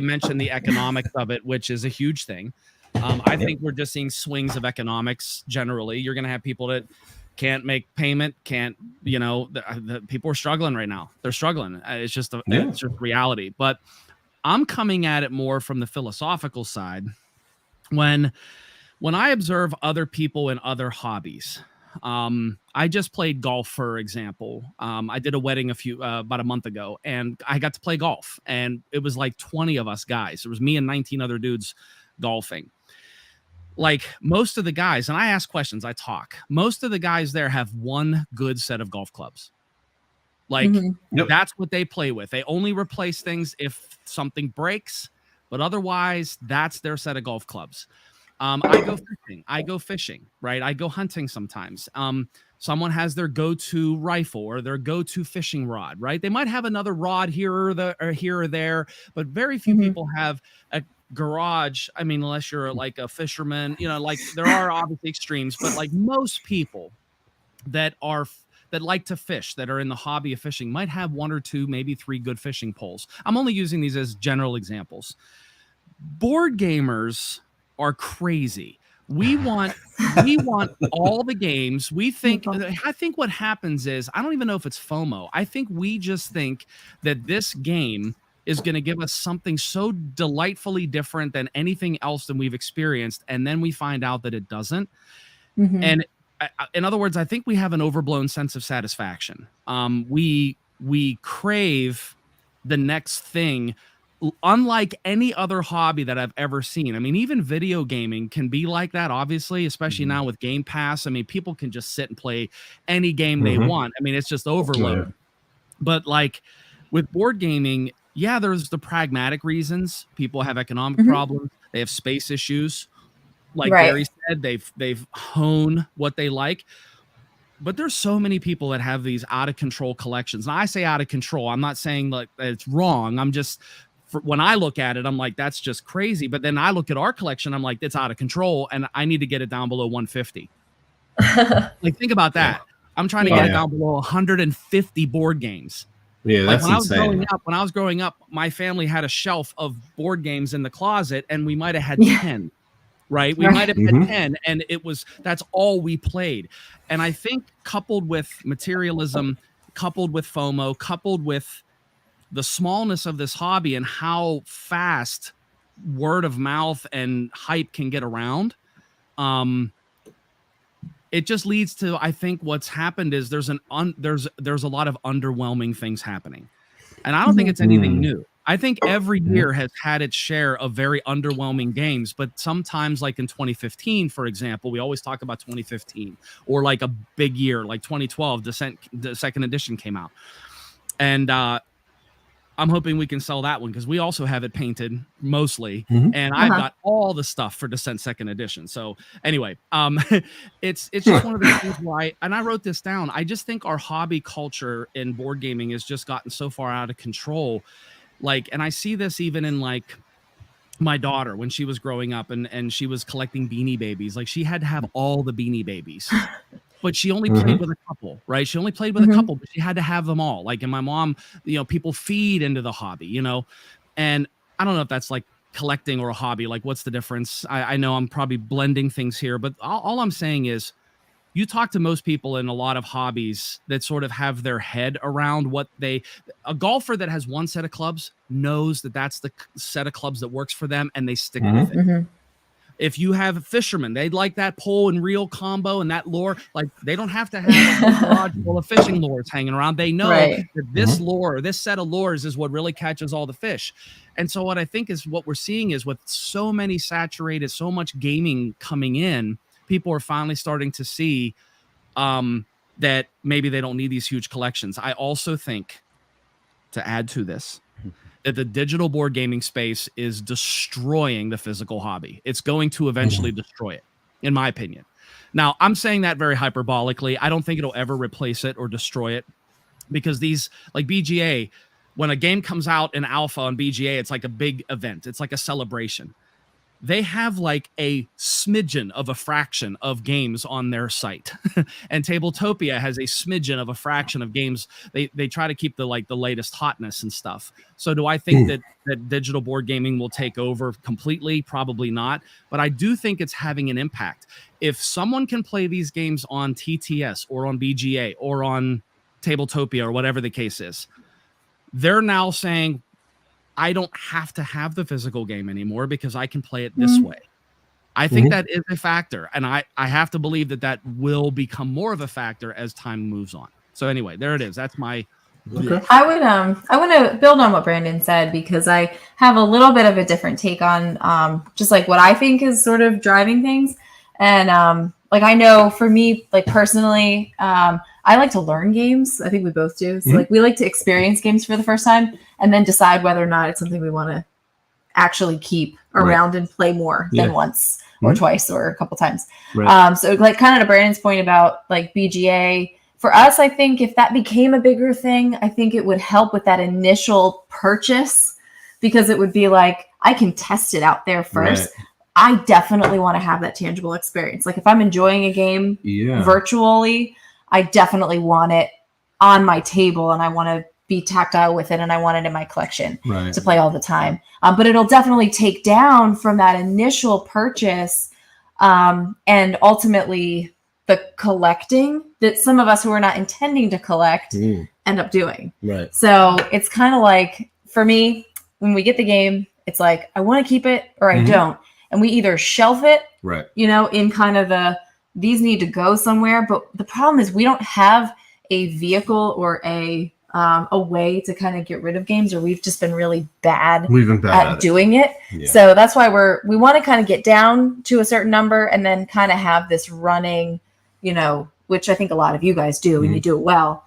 mentioned the economics of it, which is a huge thing. I think we're just seeing swings of economics generally. You're going to have people that can't make payment, the people are struggling right now. They're struggling. It's just reality. But I'm coming at it more from the philosophical side. When I observe other people in other hobbies, I just played golf, for example. I did a wedding about a month ago, and I got to play golf, and it was like 20 of us guys. It was me and 19 other dudes golfing. Like most of the guys, and I ask questions, I talk. Most of the guys there have one good set of golf clubs. Like that's what they play with. They only replace things if something breaks, but otherwise that's their set of golf clubs. I go fishing, right? I go hunting sometimes. Someone has their go-to rifle or their go-to fishing rod, right? They might have another rod here or there, but very few people have a garage. I mean, unless you're like a fisherman, like there are obviously extremes, but like most people that like to fish, that are in the hobby of fishing, might have one or two, maybe three good fishing poles. I'm only using these as general examples. Board gamers are crazy. We want all the games. I think what happens is, I don't even know if it's FOMO. I think we just think that this game is going to give us something so delightfully different than anything else that we've experienced, and then we find out that it doesn't. And in other words, I think we have an overblown sense of satisfaction. We crave the next thing, unlike any other hobby that I've ever seen. I mean, even video gaming can be like that, obviously, especially now with Game Pass. I mean, people can just sit and play any game they want. I mean, it's just overload. But like with board gaming, yeah, there's the pragmatic reasons. People have economic problems. They have space issues. Like Gary said, they've honed what they like. But there's so many people that have these out of control collections. And I say out of control. I'm not saying like it's wrong. I'm just, when I look at it, I'm like, that's just crazy. But then I look at our collection, I'm like, it's out of control, and I need to get it down below 150. Like, think about that. I'm trying to get it down below 150 board games. Yeah, like that's when insane. When I was growing up, my family had a shelf of board games in the closet, and we might have had 10. Right? We might have had 10, and that's all we played. And I think coupled with materialism, coupled with FOMO, coupled with the smallness of this hobby and how fast word of mouth and hype can get around, it just leads to, I think what's happened is there's a lot of underwhelming things happening. And I don't think it's anything new. I think every year has had its share of very underwhelming games, but sometimes, like in 2015, for example, we always talk about 2015, or like a big year, like 2012, the second edition came out. And I'm hoping we can sell that one, because we also have it painted mostly, and I've got all the stuff for Descent second edition. So anyway, it's just one of the things where I wrote this down. I just think our hobby culture in board gaming has just gotten so far out of control. Like, and I see this even in like my daughter when she was growing up and she was collecting Beanie Babies. Like, she had to have all the Beanie Babies, but she only played with a couple, right? She only played with a couple, but she had to have them all. Like, and my mom, people feed into the hobby, and I don't know if that's like collecting or a hobby. Like, what's the difference? I know I'm probably blending things here, but all I'm saying is, you talk to most people in a lot of hobbies that sort of have their head around a golfer that has one set of clubs knows that that's the set of clubs that works for them, and they stick with it. If you have fishermen, they like that pole and reel combo and that lure. Like, they don't have to have a whole garage full of fishing lures hanging around. They know that this lure, this set of lures, is what really catches all the fish. And so what I think is what we're seeing is, with so many saturated, so much gaming coming in, people are finally starting to see that maybe they don't need these huge collections. I also think, to add to this, that the digital board gaming space is destroying the physical hobby. It's going to eventually destroy it, in my opinion. Now, I'm saying that very hyperbolically. I don't think it'll ever replace it or destroy it, because these, like BGA, when a game comes out in alpha on BGA, it's like a big event. It's like a celebration. They have like a smidgen of a fraction of games on their site. And Tabletopia has a smidgen of a fraction of games. They try to keep the latest hotness and stuff. So do I think that digital board gaming will take over completely? Probably not. But I do think it's having an impact. If someone can play these games on TTS or on BGA or on Tabletopia or whatever the case is, they're now saying, I don't have to have the physical game anymore because I can play it this way. I think that is a factor, and I have to believe that will become more of a factor as time moves on. So anyway, there it is. That's my. Okay. I want to build on what Brandon said, because I have a little bit of a different take on just like what I think is sort of driving things. And like, I know for me, like personally, I like to learn games. I think we both do. So like, we like to experience games for the first time and then decide whether or not it's something we want to actually keep around and play more than once or twice or a couple times. Right. So like, kind of to Brandon's point about like BGA, for us, I think if that became a bigger thing, I think it would help with that initial purchase, because it would be like, I can test it out there first. Right. I definitely want to have that tangible experience. Like if I'm enjoying a game virtually, I definitely want it on my table and I want to be tactile with it and I want it in my collection to play all the time. But it'll definitely take down from that initial purchase and ultimately the collecting that some of us who are not intending to collect end up doing. Right. So it's kind of like, for me, when we get the game, it's like, I want to keep it or I don't. And we either shelf it, you know, in kind of these need to go somewhere. But the problem is we don't have a vehicle or a way to kind of get rid of games, or we've just been really bad, at doing it. Yeah. So that's why we want to kind of get down to a certain number and then kind of have this running, you know, which I think a lot of you guys do and you do it well.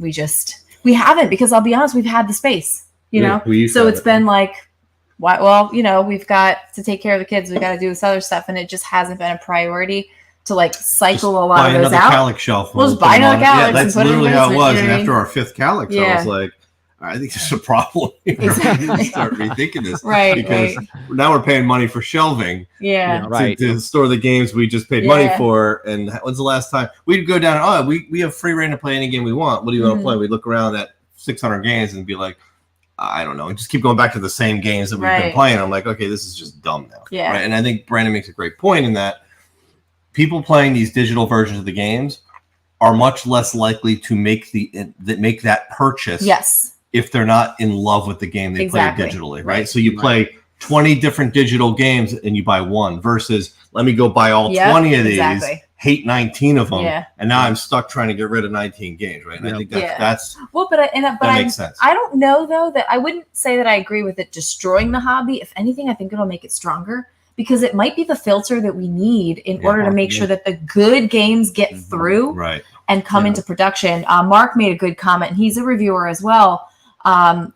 We haven't, because I'll be honest, we've had the space, you know, so it's been like, well, you know, we've got to take care of the kids. We've got to do this other stuff. And it just hasn't been a priority to like cycle a lot of those out. Calyx shelf. We'll just buy another Calyx. Yeah, that's literally how it was. And after our 5th Calyx, I was like, I think there's a problem here. Exactly. Start rethinking this. Because now we're paying money for shelving. Yeah. To store the games we just paid money for. And when's the last time we'd go down? We have free reign to play any game we want. What do you want to play? We look around at 600 games and be like, I don't know, and just keep going back to the same games that we've been playing. I'm like, okay, this is just dumb now. Yeah. Right. And I think Brandon makes a great point in that people playing these digital versions of the games are much less likely to make that purchase. Yes. If they're not in love with the game they play digitally, right? So you play 20 different digital games and you buy one, versus let me go buy all 20 of these, hate 19 of them, and now I'm stuck trying to get rid of 19 games, right? And I think that's well, that makes sense. I don't know though that I wouldn't say that I agree with it destroying the hobby. If anything, I think it'll make it stronger, because it might be the filter that we need in order to make sure that the good games get through and come into production. Mark made a good comment, and he's a reviewer as well. And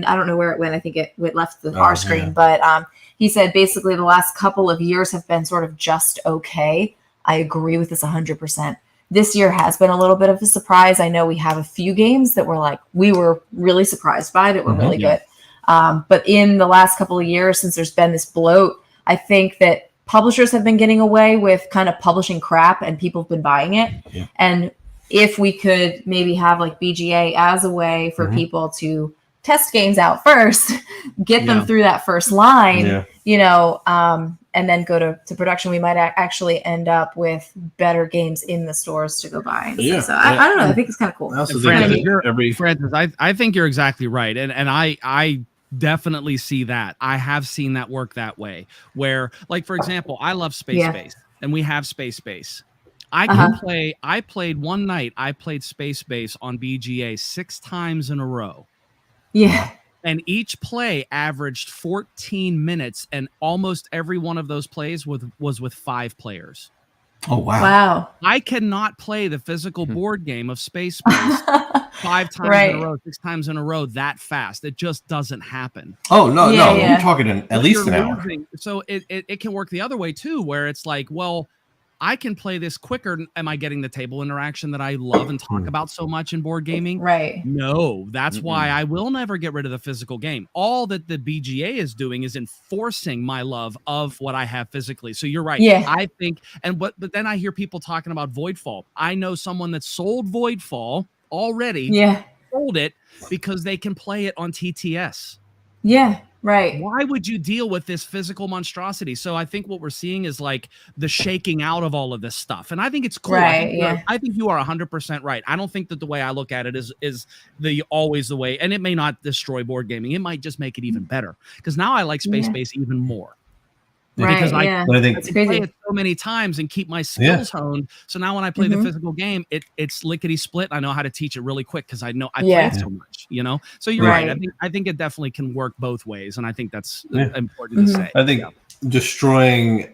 I don't know where it went. I think it left our screen, but he said basically the last couple of years have been sort of just okay. I agree with this 100%. This year has been a little bit of a surprise. I know we have a few games that we were really surprised by, that were really good. But in the last couple of years, since there's been this bloat, I think that publishers have been getting away with kind of publishing crap and people have been buying it. Yeah. And if we could maybe have like BGA as a way for people to test games out first, get them through that first line, you know, and then go to production, we might actually end up with better games in the stores to go buy. So I don't know. I think it's kind of cool. Francis, I think you're exactly right. And I definitely see that. I have seen that work that way, where, like, for example, I love Space Base, and we have Space Base. I played one night, I played Space Base on BGA 6 times in a row. Yeah. And each play averaged 14 minutes, and almost every one of those plays was with 5 players. Oh, wow. I cannot play the physical board game of Space Base 5 times in a row, 6 times in a row that fast. It just doesn't happen. Oh, no. You're talking at least an hour. So it can work the other way, too, where it's like, well, I can play this quicker. Am I getting the table interaction that I love and talk about so much in board gaming? Right. No, that's why I will never get rid of the physical game. All that the BGA is doing is enforcing my love of what I have physically. So you're right. Yeah. I think, but then I hear people talking about Voidfall. I know someone that sold Voidfall already. Yeah. Sold it because they can play it on TTS. Yeah. Right. Why would you deal with this physical monstrosity? So I think what we're seeing is like the shaking out of all of this stuff. And I think it's cool. Right, I think you are 100% right. I don't think that the way I look at it is always the way. And it may not destroy board gaming. It might just make it even better. Because now I like Space Base even more. because yeah. But I think That's play crazy. it so many times and keep my skills honed. So now when I play the physical game, it's lickety split. I know how to teach it really quick because I know I played so much, you know. So you're right. I think it definitely can work both ways, and I think that's important to say. I think destroying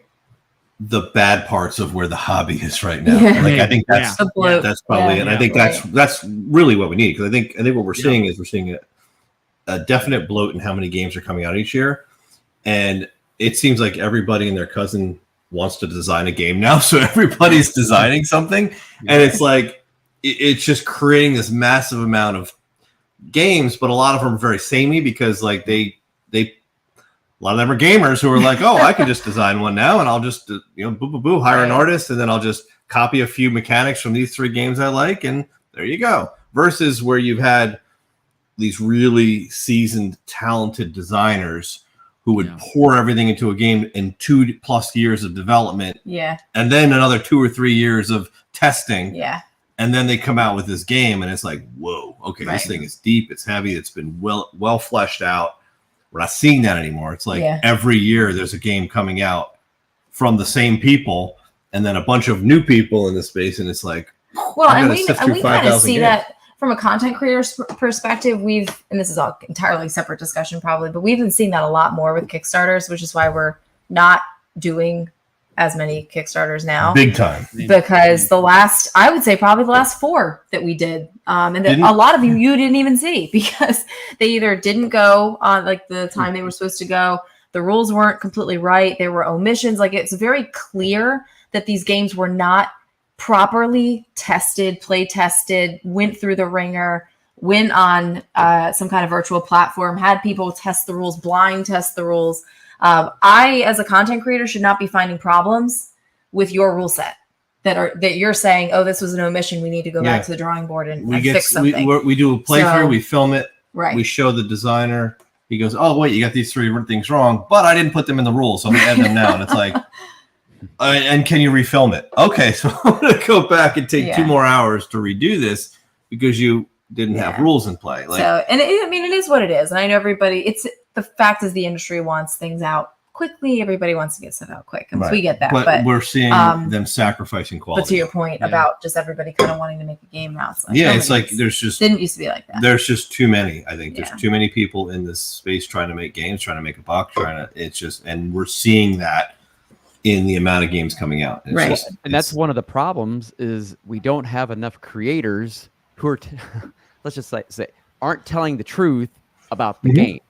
the bad parts of where the hobby is right now. Like I think that's probably, and I think that's really what we need, because I think what we're seeing is we're seeing a definite bloat in how many games are coming out each year, and it seems like everybody and their cousin wants to design a game now, so everybody's designing something, and it's like it's just creating this massive amount of games, but a lot of them are very samey because like they a lot of them are gamers who are like, oh, I can just design one now, and I'll just hire an artist, and then I'll just copy a few mechanics from these 3 games I like, and there you go. Versus where you've had these really seasoned, talented designers who would pour everything into a game in 2+ years of development, and then another 2 or 3 years of testing, and then they come out with this game, and it's like, whoa, okay, this thing is deep, it's heavy, it's been well fleshed out. We're not seeing that anymore. It's like every year there's a game coming out from the same people, and then a bunch of new people in the space, and it's like, well, and we kind of see that from a content creator's perspective. And this is all entirely separate discussion probably, but we've been seeing that a lot more with Kickstarters, which is why we're not doing as many Kickstarters now, big time, because I would say probably the last 4 that we did, and a lot of you didn't even see, because they either didn't go on like the time they were supposed to go, the rules weren't completely right, there were omissions. Like, it's very clear that these games were not properly tested, play tested, went through the ringer, went on some kind of virtual platform, had people test the rules, blind test the rules. I, as a content creator, should not be finding problems with your rule set that you're saying, oh, this was an omission, we need to go back to the drawing board and fix something. We do a playthrough, we film it, right? We show the designer. He goes, oh, wait, you got these 3 things wrong, but I didn't put them in the rules, so I'm going to add them now. And it's like, and can you refilm it? Okay, so I'm going to go back and take 2 more hours to redo this because you didn't have rules in play. Like, so, and it is what it is. And I know the fact is the industry wants things out quickly. Everybody wants to get stuff out quick. And so we get that. But we're seeing them sacrificing quality. But to your point about just everybody kind of wanting to make a game now. It's like, it's like there's just didn't used to be like that. There's just too many. I think there's too many people in this space trying to make games, trying to make a buck, and we're seeing that in the amount of games coming out. And that's one of the problems is we don't have enough creators who are, let's just say, aren't telling the truth about the game.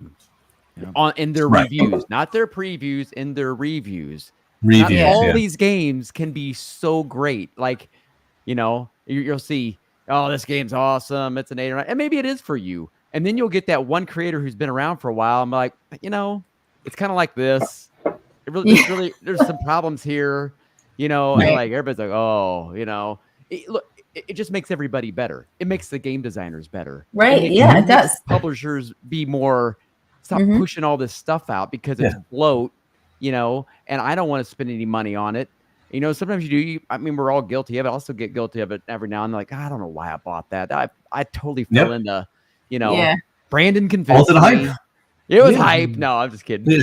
In their reviews, not their previews, in their reviews. Not all these games can be so great. Like, you'll see, oh, this game's awesome, it's an 8 or 9, and maybe it is for you. And then you'll get that one creator who's been around for a while. I'm like, it's kind of like this. There's some problems here, and like everybody's like, oh, it just makes everybody better. It makes the game designers better, right? It does. Publishers be more. Stop pushing all this stuff out because it's bloat, and I don't want to spend any money on it. Sometimes you do. I mean, we're all guilty of it. I also get guilty of it every now and then. Like, I don't know why I bought that. I totally fell into, Brandon convinced me. It was hype. No, I'm just kidding. You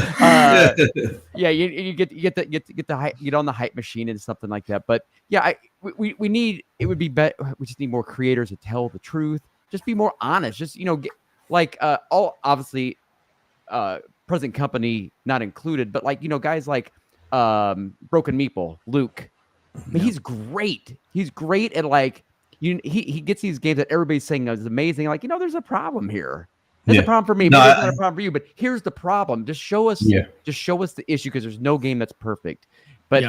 get the hype, get on the hype machine and something like that. But we need. It would be better. We just need more creators to tell the truth. Just be more honest. Just all obviously. Present company not included, but guys like Broken Meeple, Luke. I mean, he's great. He's great at he gets these games that everybody's saying is amazing. Like, there's a problem here. There's a problem for me, but there's not a problem for you. But here's the problem. Just show us the issue, because there's no game that's perfect. But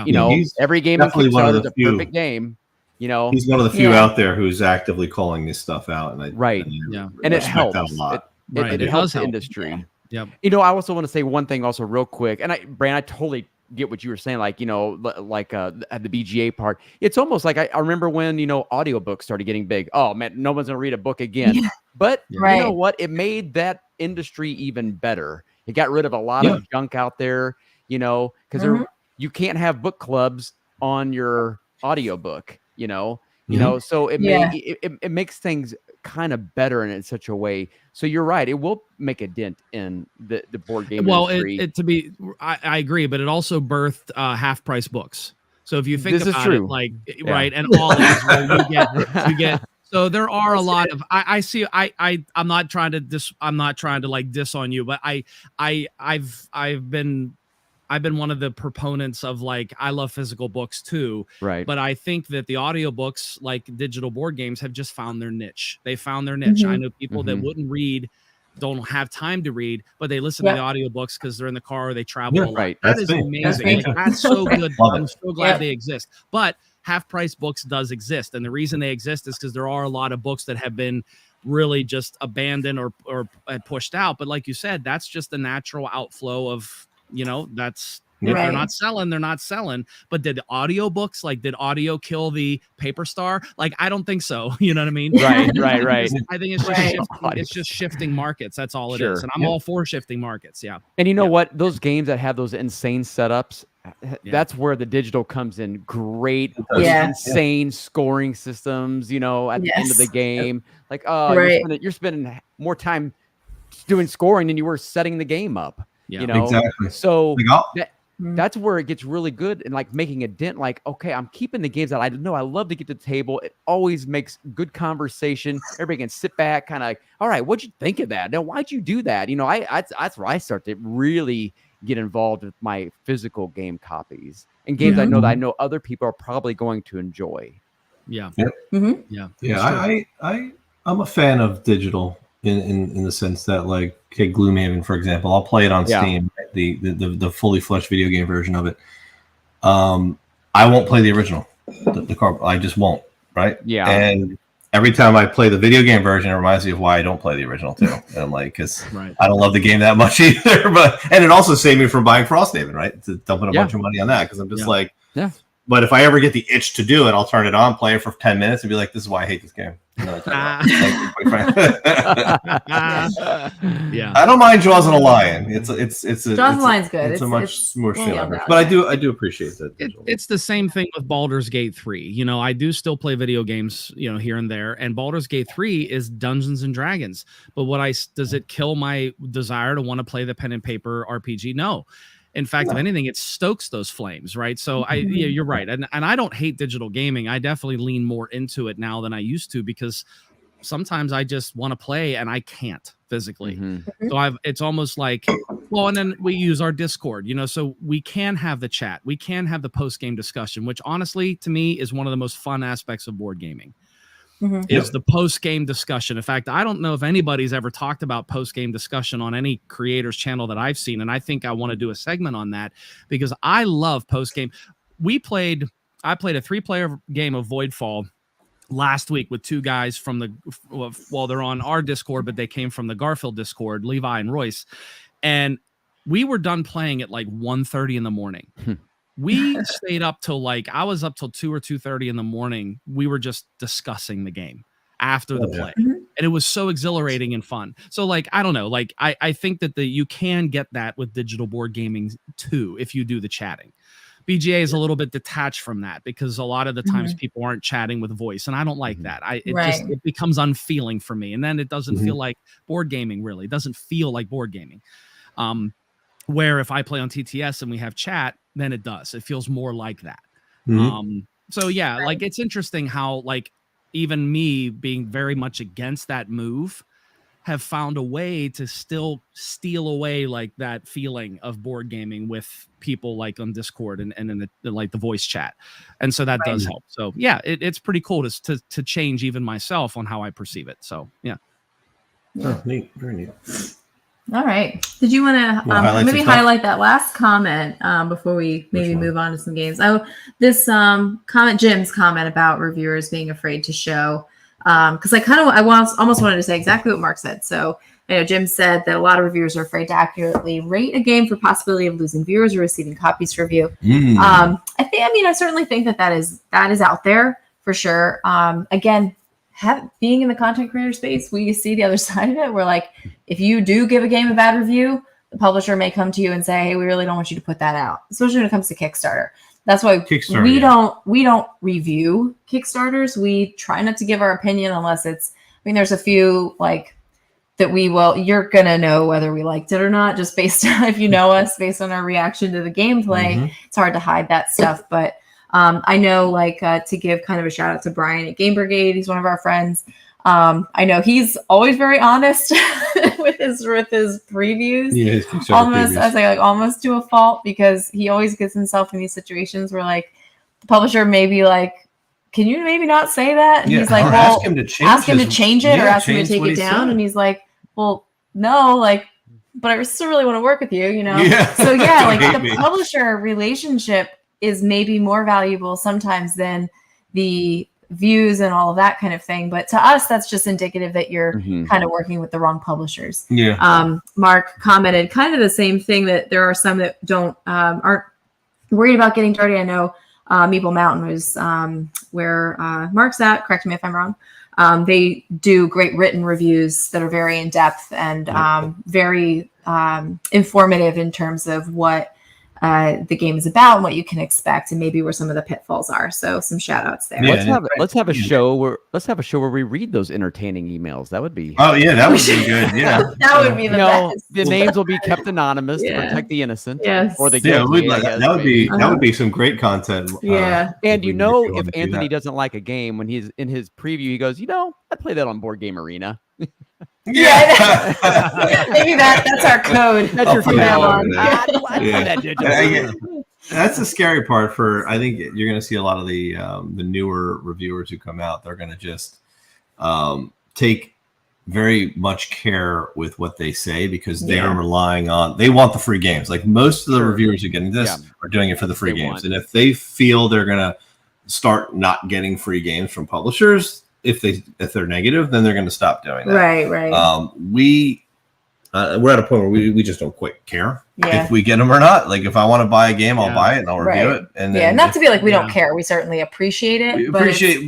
every game on Kickstarter is a perfect game. He's one of the few out there who's actively calling this stuff out, and and it helps a lot. It helps the industry. Yeah. I also want to say one thing also real quick. And Brand, I totally get what you were saying. Like, at the BGA part, it's almost like I remember when, audiobooks started getting big. Oh man, no one's going to read a book again. Yeah. But you know what? It made that industry even better. It got rid of a lot of junk out there, because you can't have book clubs on your audiobook, so it makes things kind of better in such a way. So you're right. It will make a dent in the board game industry. I agree, but it also birthed half price books. So if you think This is about true. it, like, Yeah. right, and Ollie's where you get. So there are a lot of I'm not trying to like diss on you, but I've been one of the proponents of like, I love physical books too. Right. But I think that the audiobooks, like digital board games, have just found their niche. They found their niche. I know people that wouldn't read, don't have time to read, but they listen to the audiobooks because they're in the car or they travel a lot. Right. That is amazing. That's so good. I'm so glad they exist. But half price books does exist. And the reason they exist is because there are a lot of books that have been really just abandoned or pushed out. But like you said, that's just the natural outflow of, that's if they're not selling. But did audiobooks, like, did audio kill the paper star? Like, I don't think so. You know what I mean? Right. I think it's just shifting markets. That's all it is. And I'm all for shifting markets. Yeah. And you know what? Those games that have those insane setups, that's where the digital comes in great. Insane scoring systems, at the end of the game. Like, you're spending more time doing scoring than you were setting the game up. Exactly. So that's where it gets really good and like making a dent. Like, okay, I'm keeping the games that I know I love to get to the table. It always makes good conversation. Everybody can sit back, kind of like, all right, what'd you think of that? Now, why'd you do that? That's where I start to really get involved with my physical game copies and games I know that I know other people are probably going to enjoy. Yeah. I'm a fan of digital in the sense that, like, okay, Gloomhaven, for example, I'll play it on Steam, the fully fleshed video game version of it. I won't play the original, the car. I just won't. Right. Yeah. And every time I play the video game version, it reminds me of why I don't play the original too. And I'm like, because I don't love the game that much either. And it also saved me from buying Frosthaven, right? To dumping a bunch of money on that, because I'm just like, But if I ever get the itch to do it, I'll turn it on, play it for 10 minutes, and be like, "This is why I hate this game." I don't mind Jaws and a Lion. It's Jaws and a Lion's good. It's a much more leverage, but I do appreciate that. It's the same thing with Baldur's Gate 3. I do still play video games, here and there, and Baldur's Gate 3 is Dungeons and Dragons. But does it kill my desire to want to play the pen and paper RPG? No. In fact, if anything, it stokes those flames, right? So you're right. And I don't hate digital gaming. I definitely lean more into it now than I used to, because sometimes I just want to play and I can't physically. So it's almost like, and then we use our Discord, so we can have the chat. We can have the post-game discussion, which honestly, to me, is one of the most fun aspects of board gaming. Is the post-game discussion. In fact, I don't know if anybody's ever talked about post-game discussion on any creator's channel that I've seen, and I think I want to do a segment on that, because I love post-game. I played a 3-player game of Voidfall last week with 2 guys from they're on our Discord, but they came from the Garfield Discord, Levi and Royce, and we were done playing at like 1:30 in the morning. We stayed up till I was up till 2 or 2:30 in the morning. We were just discussing the game after the play. And it was so exhilarating and fun. So I don't know, I think that you can get that with digital board gaming too, if you do the chatting. BGA is a little bit detached from that, because a lot of the times people aren't chatting with voice, and I don't like that. It becomes unfeeling for me. And then it doesn't feel like board gaming, really. It doesn't feel like board gaming. Where if I play on TTS and we have chat, then it does. It feels more like that. So yeah, it's interesting how even me being very much against that move have found a way to still steal away that feeling of board gaming with people on Discord and in the voice chat. And so that does help. So yeah, it's pretty cool to change even myself on how I perceive it. So yeah. Oh, neat. Very neat. All right. Did you want to maybe highlight that last comment before we maybe move on to some games? This comment, Jim's comment about reviewers being afraid to show, because I almost wanted to say exactly what Mark said. So Jim said that a lot of reviewers are afraid to accurately rate a game for possibility of losing viewers or receiving copies for review. I certainly think that is out there for sure. Again, being in the content creator space, we see the other side of it. We're if you do give a game a bad review, the publisher may come to you and say, "Hey, we really don't want you to put that out," especially when it comes to Kickstarter. That's why we don't review Kickstarters. We try not to give our opinion unless it's mean, there's a few like that you're going to know whether we liked it or not, just based on, if you know us, based on our reaction to the gameplay. It's hard to hide that stuff. But I know to give kind of a shout out to Brian at Game Brigade. He's one of our friends. I know he's always very honest with his previews. Yeah, his almost, I say almost to a fault, because he always gets himself in these situations where the publisher may be like, can you maybe not say that? And he's like, well, ask him to change it or ask him to take it down. And he's like, well, no, but I still really want to work with you, Yeah. So yeah, the publisher relationship is maybe more valuable sometimes than the views and all of that kind of thing. But to us, that's just indicative that you're kind of working with the wrong publishers. Yeah. Mark commented kind of the same thing, that there are some that aren't worried about getting dirty. I know Meeple Mountain was where Mark's at. Correct me if I'm wrong. They do great written reviews that are very in depth and very informative in terms of what the game is about and what you can expect, and maybe where some of the pitfalls are. So some shout outs there. Yeah, let's have a show where we read those entertaining emails. That would be that would be good. Yeah. That would be the best. The names will be kept anonymous to protect the innocent. Yes. Or the guilty. That would be some great content. Yeah. And if Anthony doesn't like a game, when he's in his preview, he goes, I play that on Board Game Arena. Yeah, maybe that's our code. That's your That's the scary part. I think you're going to see a lot of the newer reviewers who come out. They're going to just take very much care with what they say, because they are relying on. They want the free games. Like most of the reviewers who are getting this are doing it for the free games, and if they feel they're going to start not getting free games from publishers, if they're negative, then they're going to stop doing that. Right. We're at a point where we just don't quite care if we get them or not. If I want to buy a game, I'll buy it and I'll review it. And then not to be we don't care. We certainly appreciate it.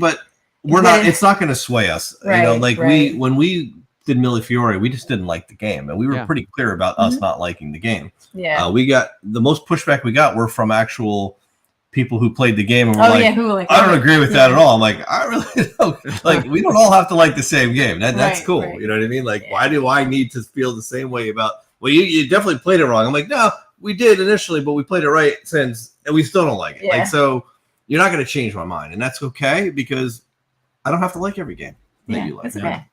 But we're not. It's not going to sway us. Right, when we did Millefiore, we just didn't like the game, and we were pretty clear about us not liking the game. Yeah, we got the most pushback we got were from actual people who played the game and were I don't agree with that at all. I'm like, I really don't. We don't all have to like the same game. That's cool. Right. You know what I mean? Why do I need to feel the same way about? Well, you definitely played it wrong. I'm like, no, we did initially, but we played it right since, and we still don't like it. Yeah. So you're not going to change my mind, and that's okay, because I don't have to like every game that you like. That's okay.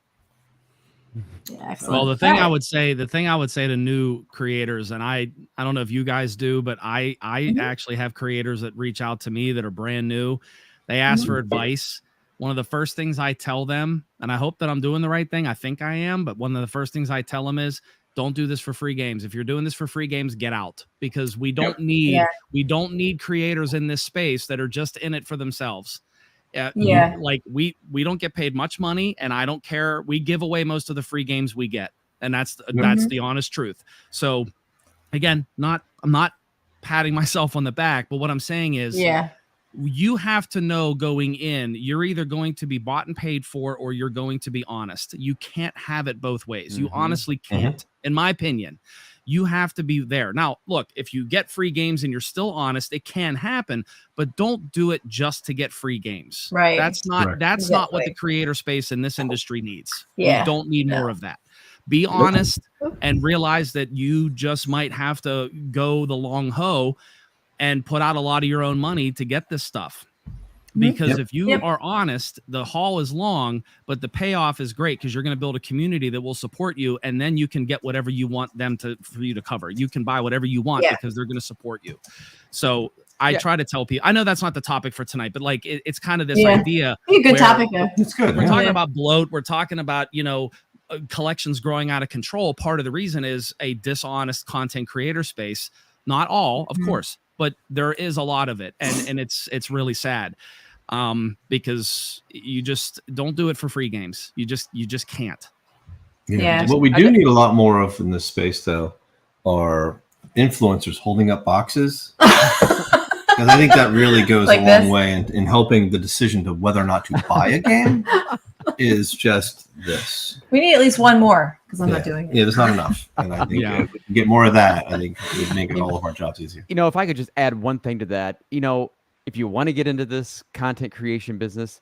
Yeah, excellent. Well, the thing I would say to new creators, and I don't know if you guys do, but I actually have creators that reach out to me that are brand new. They ask for advice. One of the first things I tell them, and I hope that I'm doing the right thing, I think I am, but one of the first things I tell them is, don't do this for free games. If you're doing this for free games, get out, because we don't need creators in this space that are just in it for themselves. We don't get paid much money, and I don't care. We give away most of the free games we get, and that's the honest truth. So again, I'm not patting myself on the back, but what I'm saying is, you have to know going in, you're either going to be bought and paid for, or you're going to be honest. You can't have it both ways. You honestly can't, in my opinion. You have to be there. Now, look, if you get free games and you're still honest, it can happen, but don't do it just to get free games. Right. That's not what the creator space in this industry needs. Yeah. You don't need more of that. Be honest and realize that you just might have to go the long haul and put out a lot of your own money to get this stuff. Because if you are honest, the haul is long, but the payoff is great, because you're going to build a community that will support you, and then you can get whatever you want for you to cover. You can buy whatever you want because they're going to support you. So I try to tell people, I know that's not the topic for tonight, but it's kind of this idea. A good topic. It's good. We're talking about bloat. We're talking about, collections growing out of control. Part of the reason is a dishonest content creator space. Not all, of course, but there is a lot of it, and it's really sad, because you just don't do it for free games. You just can't. What we do need a lot more of in this space, though, are influencers holding up boxes, because I think that really goes a long way in helping the decision to whether or not to buy a game. Is just this. We need at least one more, because I'm not doing it. Yeah, there's not enough. And I think if we can get more of that, I think it would make all of our jobs easier. If I could just add one thing to that, if you want to get into this content creation business,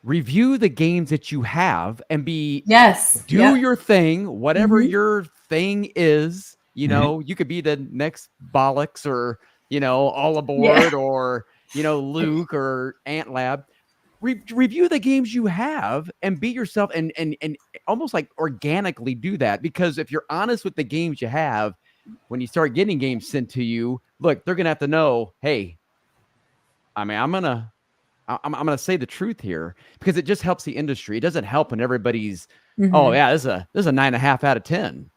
review the games that you have and do Yep. your thing, whatever Mhm. your thing is. You Mhm. know, you could be the next Bollocks or, you know, All Yeah. Aboard or, you know, Luke or Ant Lab. Review the games you have and be yourself and almost like organically do that. Because if you're honest with the games you have, when you start getting games sent to you, look, they're gonna have to know, hey, I mean, I'm gonna say the truth here, because it just helps the industry. It doesn't help when everybody's, oh Mhm. yeah, this is a 9.5 out of 10.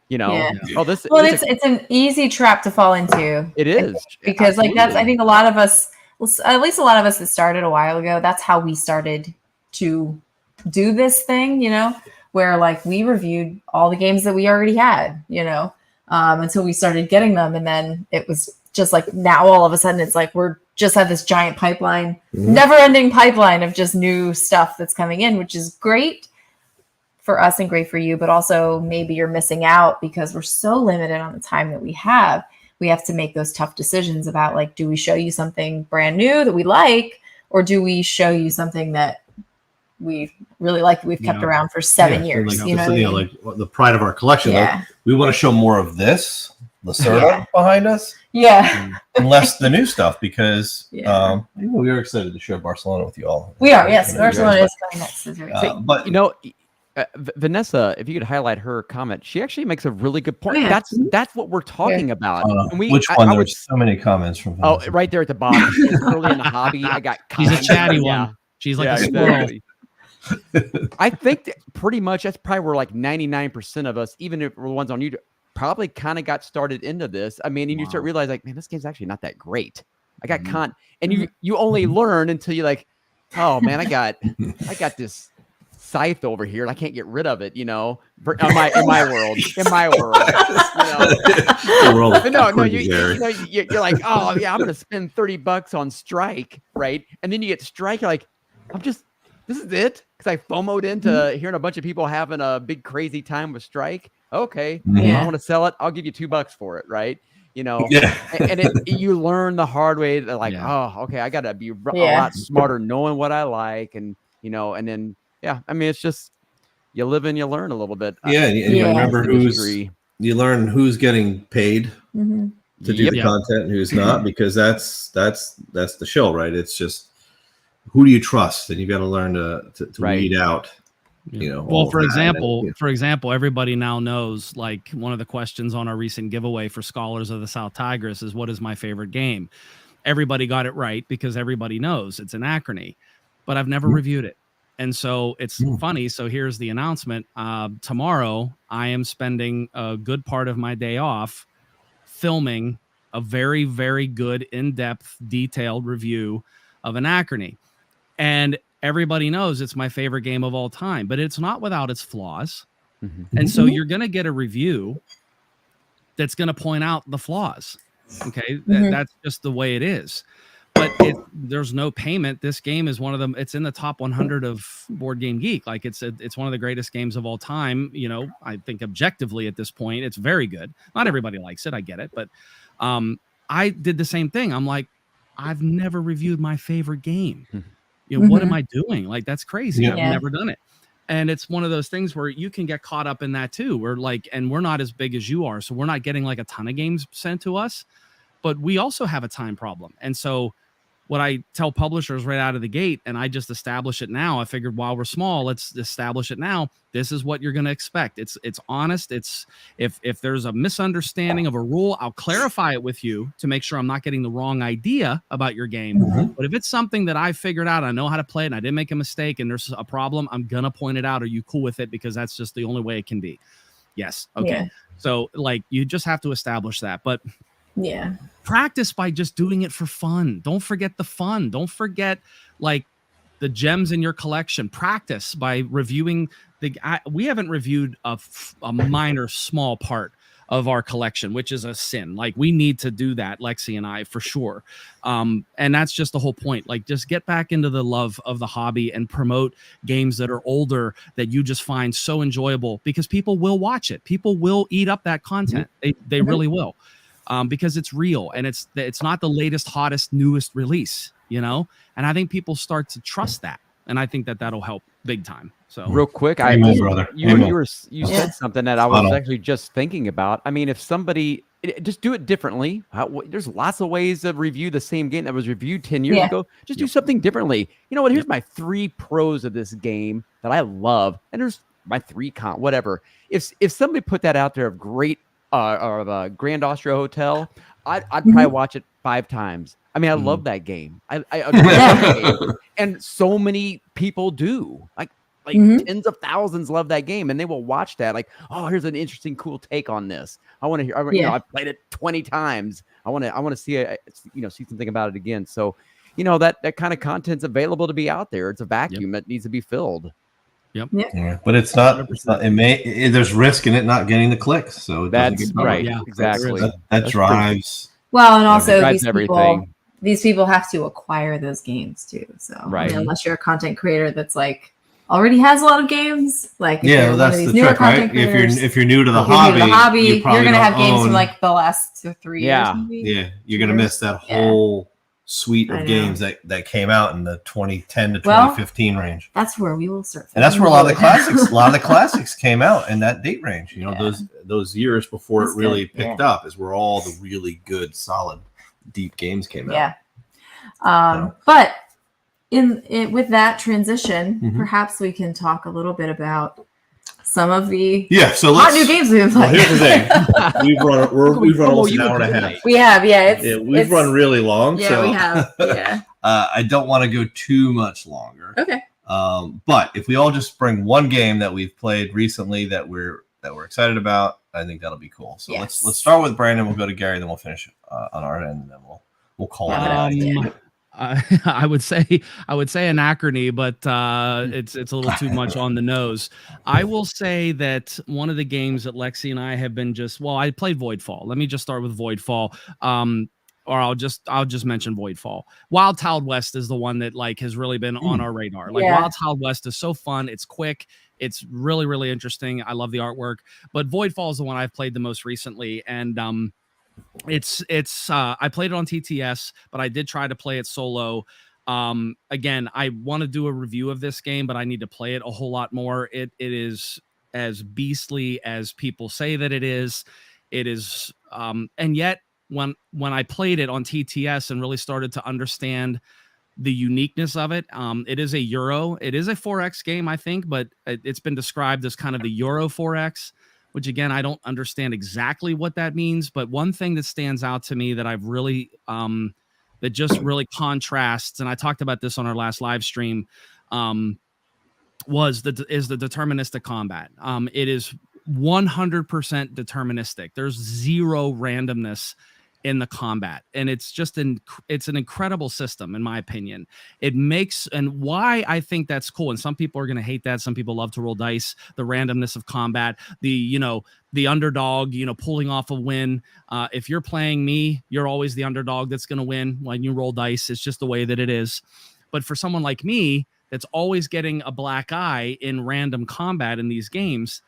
You know, Yeah. oh this Well, this it's an easy trap to fall into. it I think, is because like that's, I absolutely. think a lot of us, well, at least a lot of us that started a while ago, that's how we started to do this thing, you know, where like we reviewed all the games that we already had, you know, until we started getting them. And then it was just like now all of a sudden it's like we're just have this giant pipeline, never ending pipeline of just new stuff that's coming in, which is great for us and great for you, but also maybe you're missing out because we're so limited on the time that we have. We have to make those tough decisions about like, do we show you something brand new that we like, or do we show you something that we really like that we've kept around for 7 years? Like, You know what I mean? like the pride of our collection. Yeah. Like, we want to show more of this, Lacerda behind us, Yeah. and less the new stuff, because Yeah. we are excited to share Barcelona with you all. We are, yes. You know, Barcelona is coming next. Is very exciting. but You know, Vanessa, if you could highlight her comment, she actually makes a really good point. Oh, yeah. That's what we're talking about. And which one? There's so many comments from Vanessa. Oh, right there at the bottom. She's early in the hobby. I got She's a comments. chatty Yeah. one. She's like Yeah, a squirrel. exactly. I think that pretty much that's probably where like 99% of us, even if we're the ones on YouTube, probably kind of got started into this. I mean, and you start realizing like, man, this game's actually not that great. I got and you only learn until you're like, oh man, I got this scythe over here and I can't get rid of it, you know, in my world, you know. No, you're like, oh yeah, I'm gonna spend $30 on Strike, right? And then you get Strike, you're like, this is it, because I FOMO'd into hearing a bunch of people having a big crazy time with Strike. Okay, I want to sell it. I'll give you $2 for it, right? You know, and you learn the hard way that like, oh, okay, I gotta be a lot smarter knowing what I like, and you know, and then I mean, it's just you live and you learn a little bit. And you remember you learn who's getting paid to do the content and who's not, because that's the show, right? It's just, who do you trust, and you got to learn to weed out. You know, well, for example, everybody now knows, like, one of the questions on our recent giveaway for Scholars of the South Tigris is, what is my favorite game? Everybody got it right, because everybody knows it's Anachrony, but I've never reviewed it. And so it's funny. So here's the announcement. Tomorrow, I am spending a good part of my day off filming a very, very good, in-depth, detailed review of Anachrony. And everybody knows it's my favorite game of all time, but it's not without its flaws. And so you're going to get a review that's going to point out the flaws. Okay. That's just the way it is. But there's no payment. This game is one of them. It's in the top 100 of Board Game Geek. Like, it's one of the greatest games of all time. You know, I think objectively at this point, it's very good. Not everybody likes it. I get it. But I did the same thing. I'm like, I've never reviewed my favorite game. You know, what am I doing? Like, that's crazy. I've never done it. And it's one of those things where you can get caught up in that too. We're like, and we're not as big as you are, so we're not getting like a ton of games sent to us, but we also have a time problem. And so what I tell publishers right out of the gate, and I just establish it now. I figured while we're small, let's establish it now. This is what you're going to expect. It's honest. It's if there's a misunderstanding of a rule, I'll clarify it with you to make sure I'm not getting the wrong idea about your game. But if it's something that I figured out, I know how to play it, and I didn't make a mistake, and there's a problem, I'm going to point it out. Are you cool with it? Because that's just the only way it can be. Yes. Okay. Yeah. So like, you just have to establish that. But practice by just doing it for fun. Don't forget the fun. Don't forget like the gems in your collection. Practice by reviewing we haven't reviewed a minor small part of our collection, which is a sin. Like, we need to do that, Lexi and I, for sure. And that's just the whole point. Like, just get back into the love of the hobby and promote games that are older that you just find so enjoyable, because people will watch it. People will eat up that content. They really will. Because it's real, and it's not the latest, hottest, newest release, you know? And I think people start to trust that. and I think that that'll help big time. So real quick, Amen, brother. Amen. You said something that I was actually just thinking about. I mean, if somebody just do it differently. There's lots of ways to review the same game that was reviewed 10 years ago. Just do something differently. You know what? Here's my 3 pros of this game that I love, and there's my 3 cons, whatever. If somebody put that out there of great of Grand Austria Hotel, I'd probably watch it 5 times. I mean, I love that game. I adore that game. And so many people do. Like tens of thousands love that game, and they will watch that. Like, oh, here's an interesting, cool take on this. I want to hear. You know, I've played it 20 times. I want to see see something about it again. So, that kind of content's available to be out there. It's a vacuum that needs to be filled. Yep. Yeah, but it's not. There's risk in it not getting the clicks. So that's right. Yeah, exactly. That drives. Well, and also everything. These people have to acquire those games too. So unless you're a content creator that's like already has a lot of games, like that's the trick, right? If you're new to the hobby, you're gonna have games from like the last 3 years. Yeah, you're gonna miss that whole suite of games that came out in the 2010 to 2015 range. That's where we will start. And that's where a lot of the classics came out in that date range. Those years before it really picked up is where all the really good, solid, deep games came out. But with that transition, perhaps we can talk a little bit about some of the hot new games we've been playing. Well, here's the thing: we've run almost an hour and a half. We have, we've run really long. Yeah, we have. Yeah. I don't want to go too much longer. Okay. But if we all just bring one game that we've played recently that we're excited about, I think that'll be cool. So let's start with Brandon. We'll go to Gary, then we'll finish on our end, and then we'll call it out. I would say anachrony, but it's a little too much on the nose. I will say that one of the games that Lexi and I have been I played Voidfall. Let me just start with Voidfall. Or I'll just mention Voidfall. Wild Tiled West is the one that has really been on our radar. Wild Tiled West is so fun. It's quick. It's really, really interesting. I love the artwork. But Voidfall is the one I've played the most recently, and it's I played it on TTS, but I did try to play it solo. Again, I want to do a review of this game, but I need to play it a whole lot more. It is as beastly as people say that it is. It is, and yet when I played it on TTS and really started to understand the uniqueness of it, it is a Euro. It is a 4X game, I think, but it's been described as kind of the Euro 4X. Which again, I don't understand exactly what that means, but one thing that stands out to me that I've really, that just really contrasts, and I talked about this on our last live stream, is the deterministic combat. It is 100% deterministic. There's zero randomness in the combat, and it's just it's an incredible system, in my opinion. It makes, and why I think that's cool, and some people are going to hate that. Some people love to roll dice, the randomness of combat, the underdog, pulling off a win. If you're playing me, you're always the underdog that's going to win when you roll dice. It's just the way that it is. But for someone like me that's always getting a black eye in random combat in these games,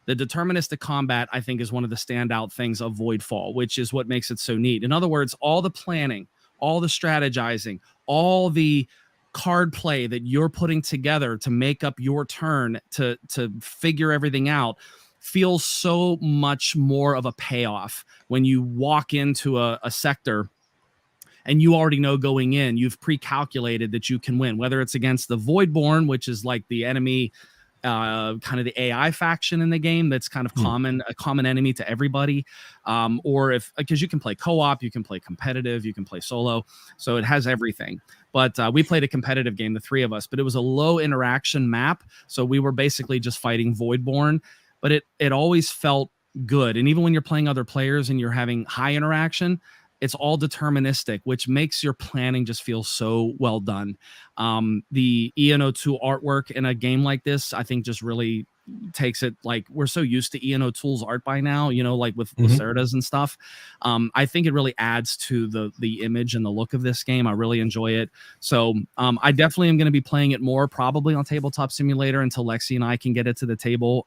the deterministic combat, I think, is one of the standout things of Voidfall, which is what makes it so neat. In other words, all the planning, all the strategizing, all the card play that you're putting together to make up your turn to figure everything out feels so much more of a payoff when you walk into a sector and you already know going in, you've pre-calculated that you can win, whether it's against the Voidborn, which is like the enemy, kind of the AI faction in the game that's kind of a common enemy to everybody, or because you can play co-op, you can play competitive, you can play solo, so it has everything. But we played a competitive game, the 3 of us, but it was a low interaction map, so we were basically just fighting Voidborn, but it always felt good. And even when you're playing other players and you're having high interaction, it's all deterministic, which makes your planning just feel so well done. The EN02 artwork in a game like this, I think, just really takes it. Like, we're so used to EN02's art by now, like with Lacerdas and stuff. I think it really adds to the image and the look of this game. I really enjoy it. So I definitely am going to be playing it more, probably on Tabletop Simulator, until Lexi and I can get it to the table.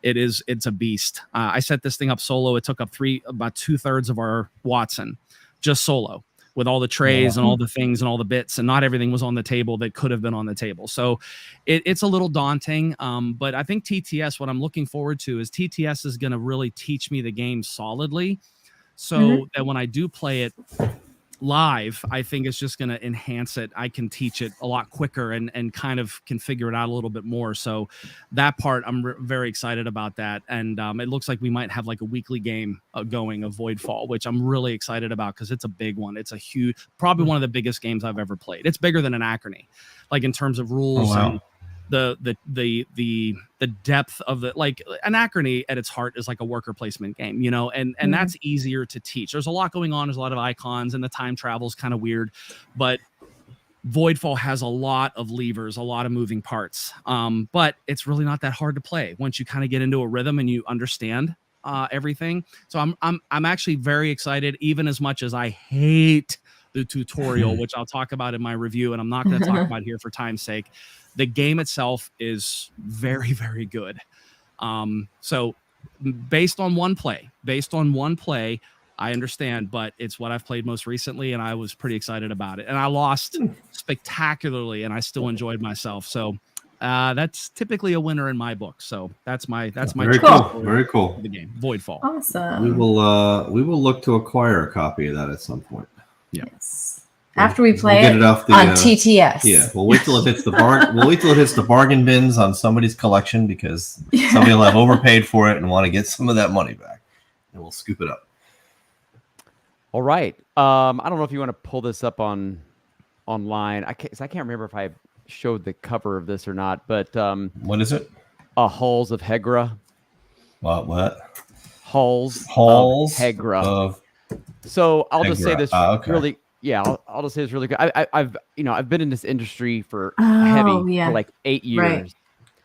It's a beast. I set this thing up solo. It took up about 2/3 of our Watson, just solo. with all the trays and all the things and all the bits, and not everything was on the table that could have been on the table. So it's a little daunting. But I think TTS, what I'm looking forward to is TTS is going to really teach me the game solidly, so that when I do play it live, I think it's just going to enhance it. I can teach it a lot quicker and kind of can figure it out a little bit more. So that part, I'm very excited about that. And it looks like we might have like a weekly game going of Voidfall, which I'm really excited about because it's a big one. It's a huge, probably one of the biggest games I've ever played. It's bigger than Anachrony, like in terms of rules and the depth of the, like, Anachrony at its heart is like a worker placement game, and that's easier to teach. There's a lot going on. There's a lot of icons and the time travel is kind of weird, but Voidfall has a lot of levers, a lot of moving parts. But it's really not that hard to play once you kind of get into a rhythm and you understand everything. So I'm actually very excited, even as much as I hate the tutorial, which I'll talk about in my review, and I'm not going to talk about here for time's sake. The game itself is very, very good. So based on one play, I understand, but it's what I've played most recently, and I was pretty excited about it. And I lost spectacularly, and I still enjoyed myself. So that's typically a winner in my book. So that's my very cool. Very cool. The game Voidfall. Awesome. We will look to acquire a copy of that at some point. Yeah. Yes. After we play it off on TTS. Yeah, we'll wait till it hits the bargain bins on somebody's collection, because somebody will have overpaid for it and want to get some of that money back, and we'll scoop it up. All right. I don't know if you want to pull this up online. I can't remember if I showed the cover of this or not. But what is it? Halls of Hegra. What? Halls of Hegra. So I'll just say this really. Yeah, I'll just say it's really good. I've been in this industry for for like 8 years, right.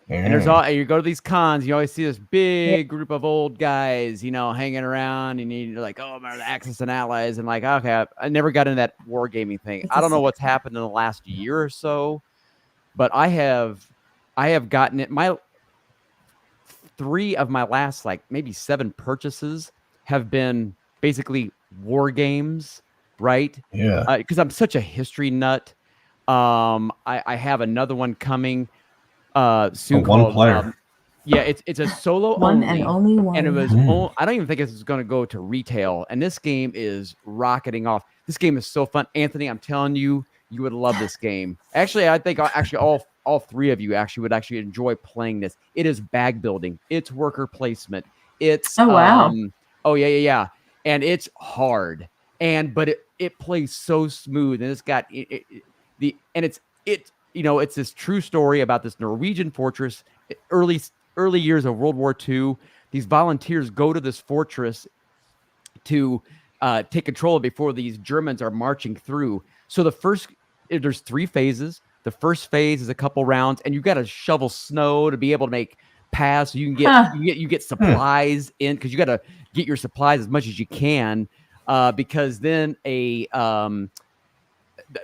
And you go to these cons, you always see this big group of old guys, hanging around, and you're like, oh, my Axis and Allies, and like, okay, I never got into that wargaming thing. I don't know what's happened in the last year or so, but I have gotten it. My 3 of my last like maybe 7 purchases have been basically war games. Right. Yeah. Because I'm such a history nut. I have another one coming soon. One player. It's a solo one and only one. And it was. I don't even think this is going to go to retail. And this game is rocketing off. This game is so fun, Anthony. I'm telling you, you would love this game. Actually, I think all 3 of you would enjoy playing this. It is bag building. It's worker placement. It's wow. Yeah. And it's hard. But it plays so smooth, and it's got it's this true story about this Norwegian fortress. Early years of World War II, these volunteers go to this fortress to take control before these Germans are marching through. So there's 3 phases. The first phase is a couple rounds, and you got to shovel snow to be able to make paths. So you can get supplies in, because you got to get your supplies as much as you can. Because then the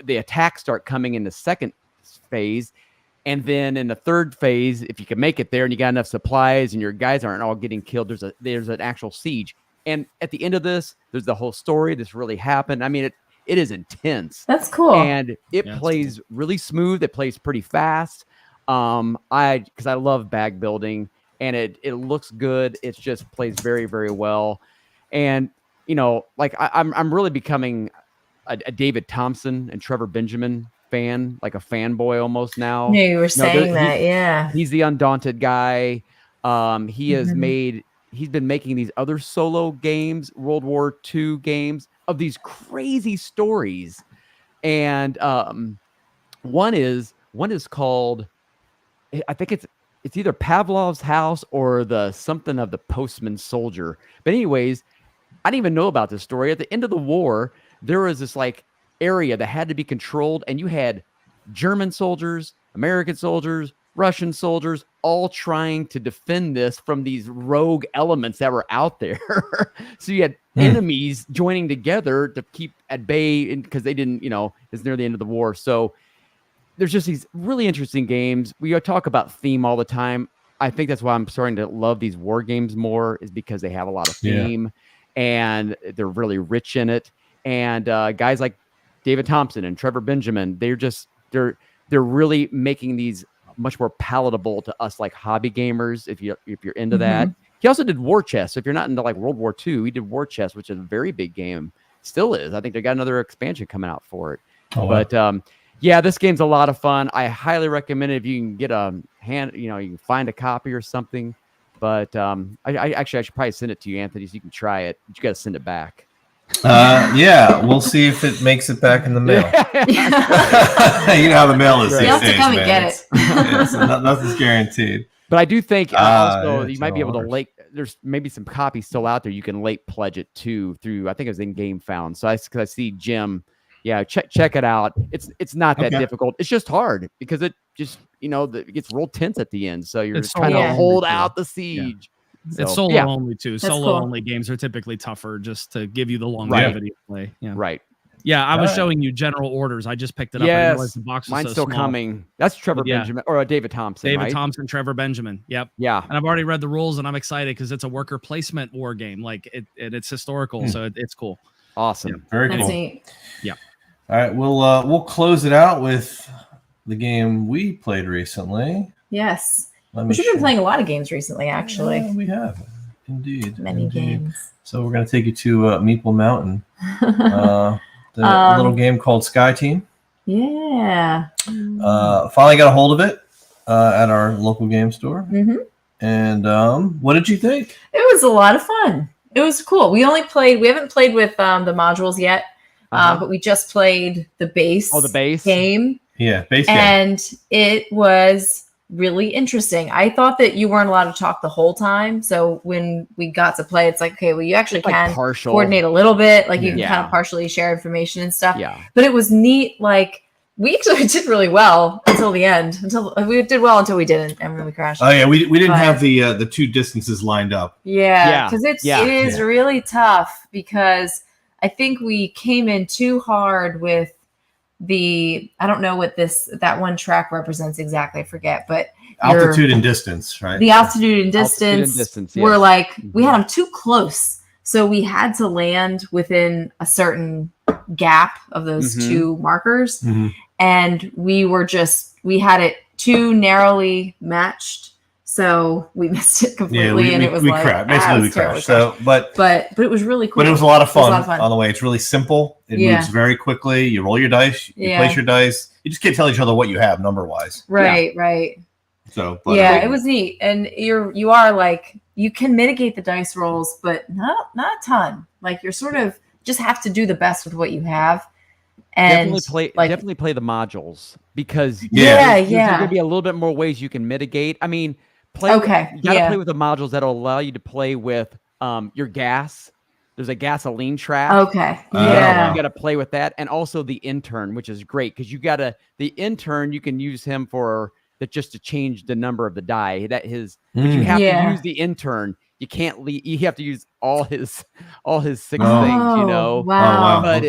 attacks start coming in the second phase, and then in the third phase, if you can make it there and you got enough supplies and your guys aren't all getting killed, there's an actual siege. And at the end of this, there's the whole story. This really happened. I mean, it is intense. That's cool. And it plays really smooth. It plays pretty fast. Because I love bag building, and it looks good. It just plays very, very well. And like I'm really becoming a David Thompson and Trevor Benjamin fan, like a fanboy almost now. Yeah, you were saying that, yeah. He's the undaunted guy. He's been making these other solo games, World War II games, of these crazy stories. And one is called, I think it's either Pavlov's House or the something of the Postman Soldier. But anyways, I didn't even know about this story. At the end of the war, there was this like area that had to be controlled, and you had German soldiers, American soldiers, Russian soldiers, all trying to defend this from these rogue elements that were out there. So you had enemies joining together to keep at bay, because they didn't, it's near the end of the war. So there's just these really interesting games. We talk about theme all the time. I think that's why I'm starting to love these war games more, is because they have a lot of theme. And they're really rich in it. And guys like David Thompson and Trevor Benjamin, they're really making these much more palatable to us like hobby gamers if you're into that. He also did War Chest. So if you're not into like World War II, he did War Chest, which is a very big game. Still is. I think they got another expansion coming out for it. Oh, wow. But yeah, this game's a lot of fun. I highly recommend it if you can get a you can find a copy or something. But I should probably send it to you, Anthony, so you can try it. But you got to send it back. Yeah, we'll see if it makes it back in the mail. You know how the mail is. You these have to days, come man. and get it. Yeah, so nothing's guaranteed. But I do think also yeah, you might be able to $10. late. There's maybe some copies still out there. You can late pledge it too through. I think it was in Game Found. So I see Jim. Yeah, check it out. It's not that difficult. It's just hard because it just it gets real tense at the end. So you're just trying to hold out the siege. So, it's solo only too. That's Solo cool. only games are typically tougher just to give you the longevity of play. Yeah. Right. Yeah, I was showing you general orders. I just picked it up. I didn't realize the box was mine's so still small. coming. That's Trevor Benjamin or David Thompson. David right? Thompson, Trevor Benjamin. Yep. Yeah. And I've already read the rules, and I'm excited because it's a worker placement war game. Like it's historical, so it's cool. Awesome. Yeah, very That's cool. neat. Yeah. All right, we'll close it out with the game we played recently. Yes. Let me We've been show- playing a lot of games recently, actually. Yeah, we have indeed Many games. So we're going to take you to Meeple Mountain, the little game called Sky Team. Yeah. Finally got a hold of it at our local game store. And what did you think? It was a lot of fun. It was cool. We haven't played with the modules yet, but we just played the base. Oh, the base game. Yeah, base game. And it was really interesting. I thought that you weren't allowed to talk the whole time. So when we got to play, it's like, okay, well, you actually can coordinate a little bit. Like you can kind of partially share information and stuff. Yeah. But it was neat. Like we actually did really well until the end. Until we we didn't, and then we crashed. Oh yeah, we didn't have the two distances lined up. Yeah, because it is really tough because I think we came in too hard with I don't know what that one track represents exactly. I forget, but altitude and distance, right? The altitude and distance were like we had them too close, so we had to land within a certain gap of those two markers, and we had it too narrowly matched. So we missed it completely, and it was we like crashed. Basically, we crashed. So, but it was really cool. But it was a lot of fun on the way. It's really simple. It moves very quickly. You roll your dice. You place your dice. You just can't tell each other what you have number wise. Right. So, it was neat, and you are like you can mitigate the dice rolls, but not a ton. Like you're sort of just have to do the best with what you have. And definitely play the modules because there's gonna be a little bit more ways you can mitigate. I mean. You gotta play with the modules that'll allow you to play with your gas. There's a gasoline trap. Okay. You gotta play with that. And also the intern, which is great because the intern, you can use him just to change the number of the die. But you have to use the intern. You can't you have to use all his 6 things, Wow. But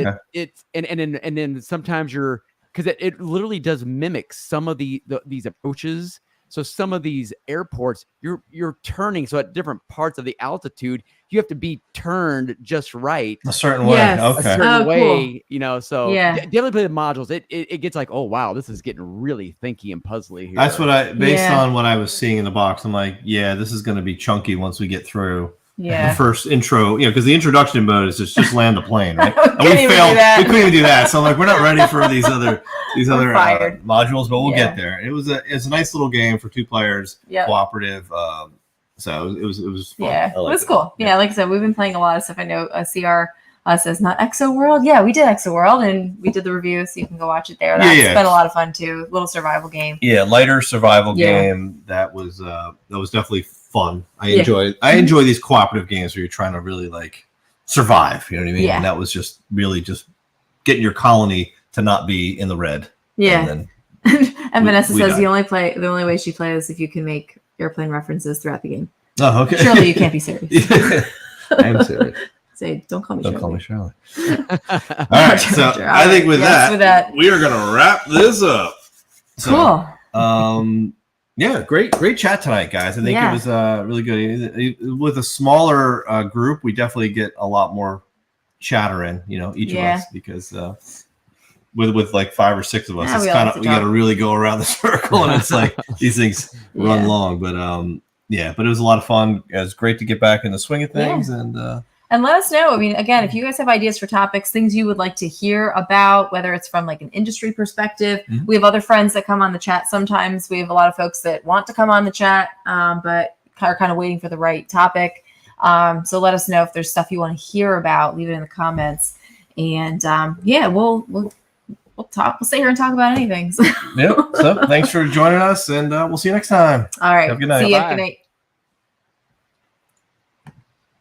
and then sometimes because it literally does mimic some of these approaches. So some of these airports, you're turning. So at different parts of the altitude, you have to be turned just right. A certain way. Yes. Okay. A certain way, So definitely play the modules. It gets like, oh wow, this is getting really thinky and puzzly here. That's what based on what I was seeing in the box, I'm like, yeah, this is going to be chunky once we get through. The first intro, because the introduction mode is just land the plane, right? And we failed. We couldn't even do that. So I'm like, we're not ready for these other modules, but we'll get there. It was a nice little game for 2 players, cooperative. So it was fun. Yeah, it was cool. Yeah, like I said, we've been playing a lot of stuff. I know CR says not Exo World. Yeah, we did Exo World, and we did the review, so you can go watch it there. That's been a lot of fun too. Little survival game. Yeah, lighter survival game. That was definitely fun. I enjoy these cooperative games where you're trying to really like survive. You know what I mean? And that was just really just getting your colony to not be in the red. Yeah. And Vanessa says the only way she plays is if you can make airplane references throughout the game. Oh, okay. Surely you can't be serious. I'm serious. Say, don't call me Shirley. All right. So I think with that, we are going to wrap this up. So, cool. Yeah, great chat tonight, guys. I think it was really good. With a smaller group, we definitely get a lot more chatter in, each of us, because with like 5 or 6 of us. Yeah, It's we all kind have of to we got talk. to really go around the circle, and it's like these things run Yeah. long. But but it was a lot of fun. It was great to get back in the swing of things, and let us know. I mean, again, if you guys have ideas for topics, things you would like to hear about, whether it's from like an industry perspective. Mhm. We have other friends that come on the chat sometimes. We have a lot of folks that want to come on the chat, but are kind of waiting for the right topic. So let us know if there's stuff you want to hear about. Leave it in the comments. And we'll talk. We'll sit here and talk about anything. yeah. So thanks for joining us, and we'll see you next time. All right. Have a good night. See you. Bye. Good night.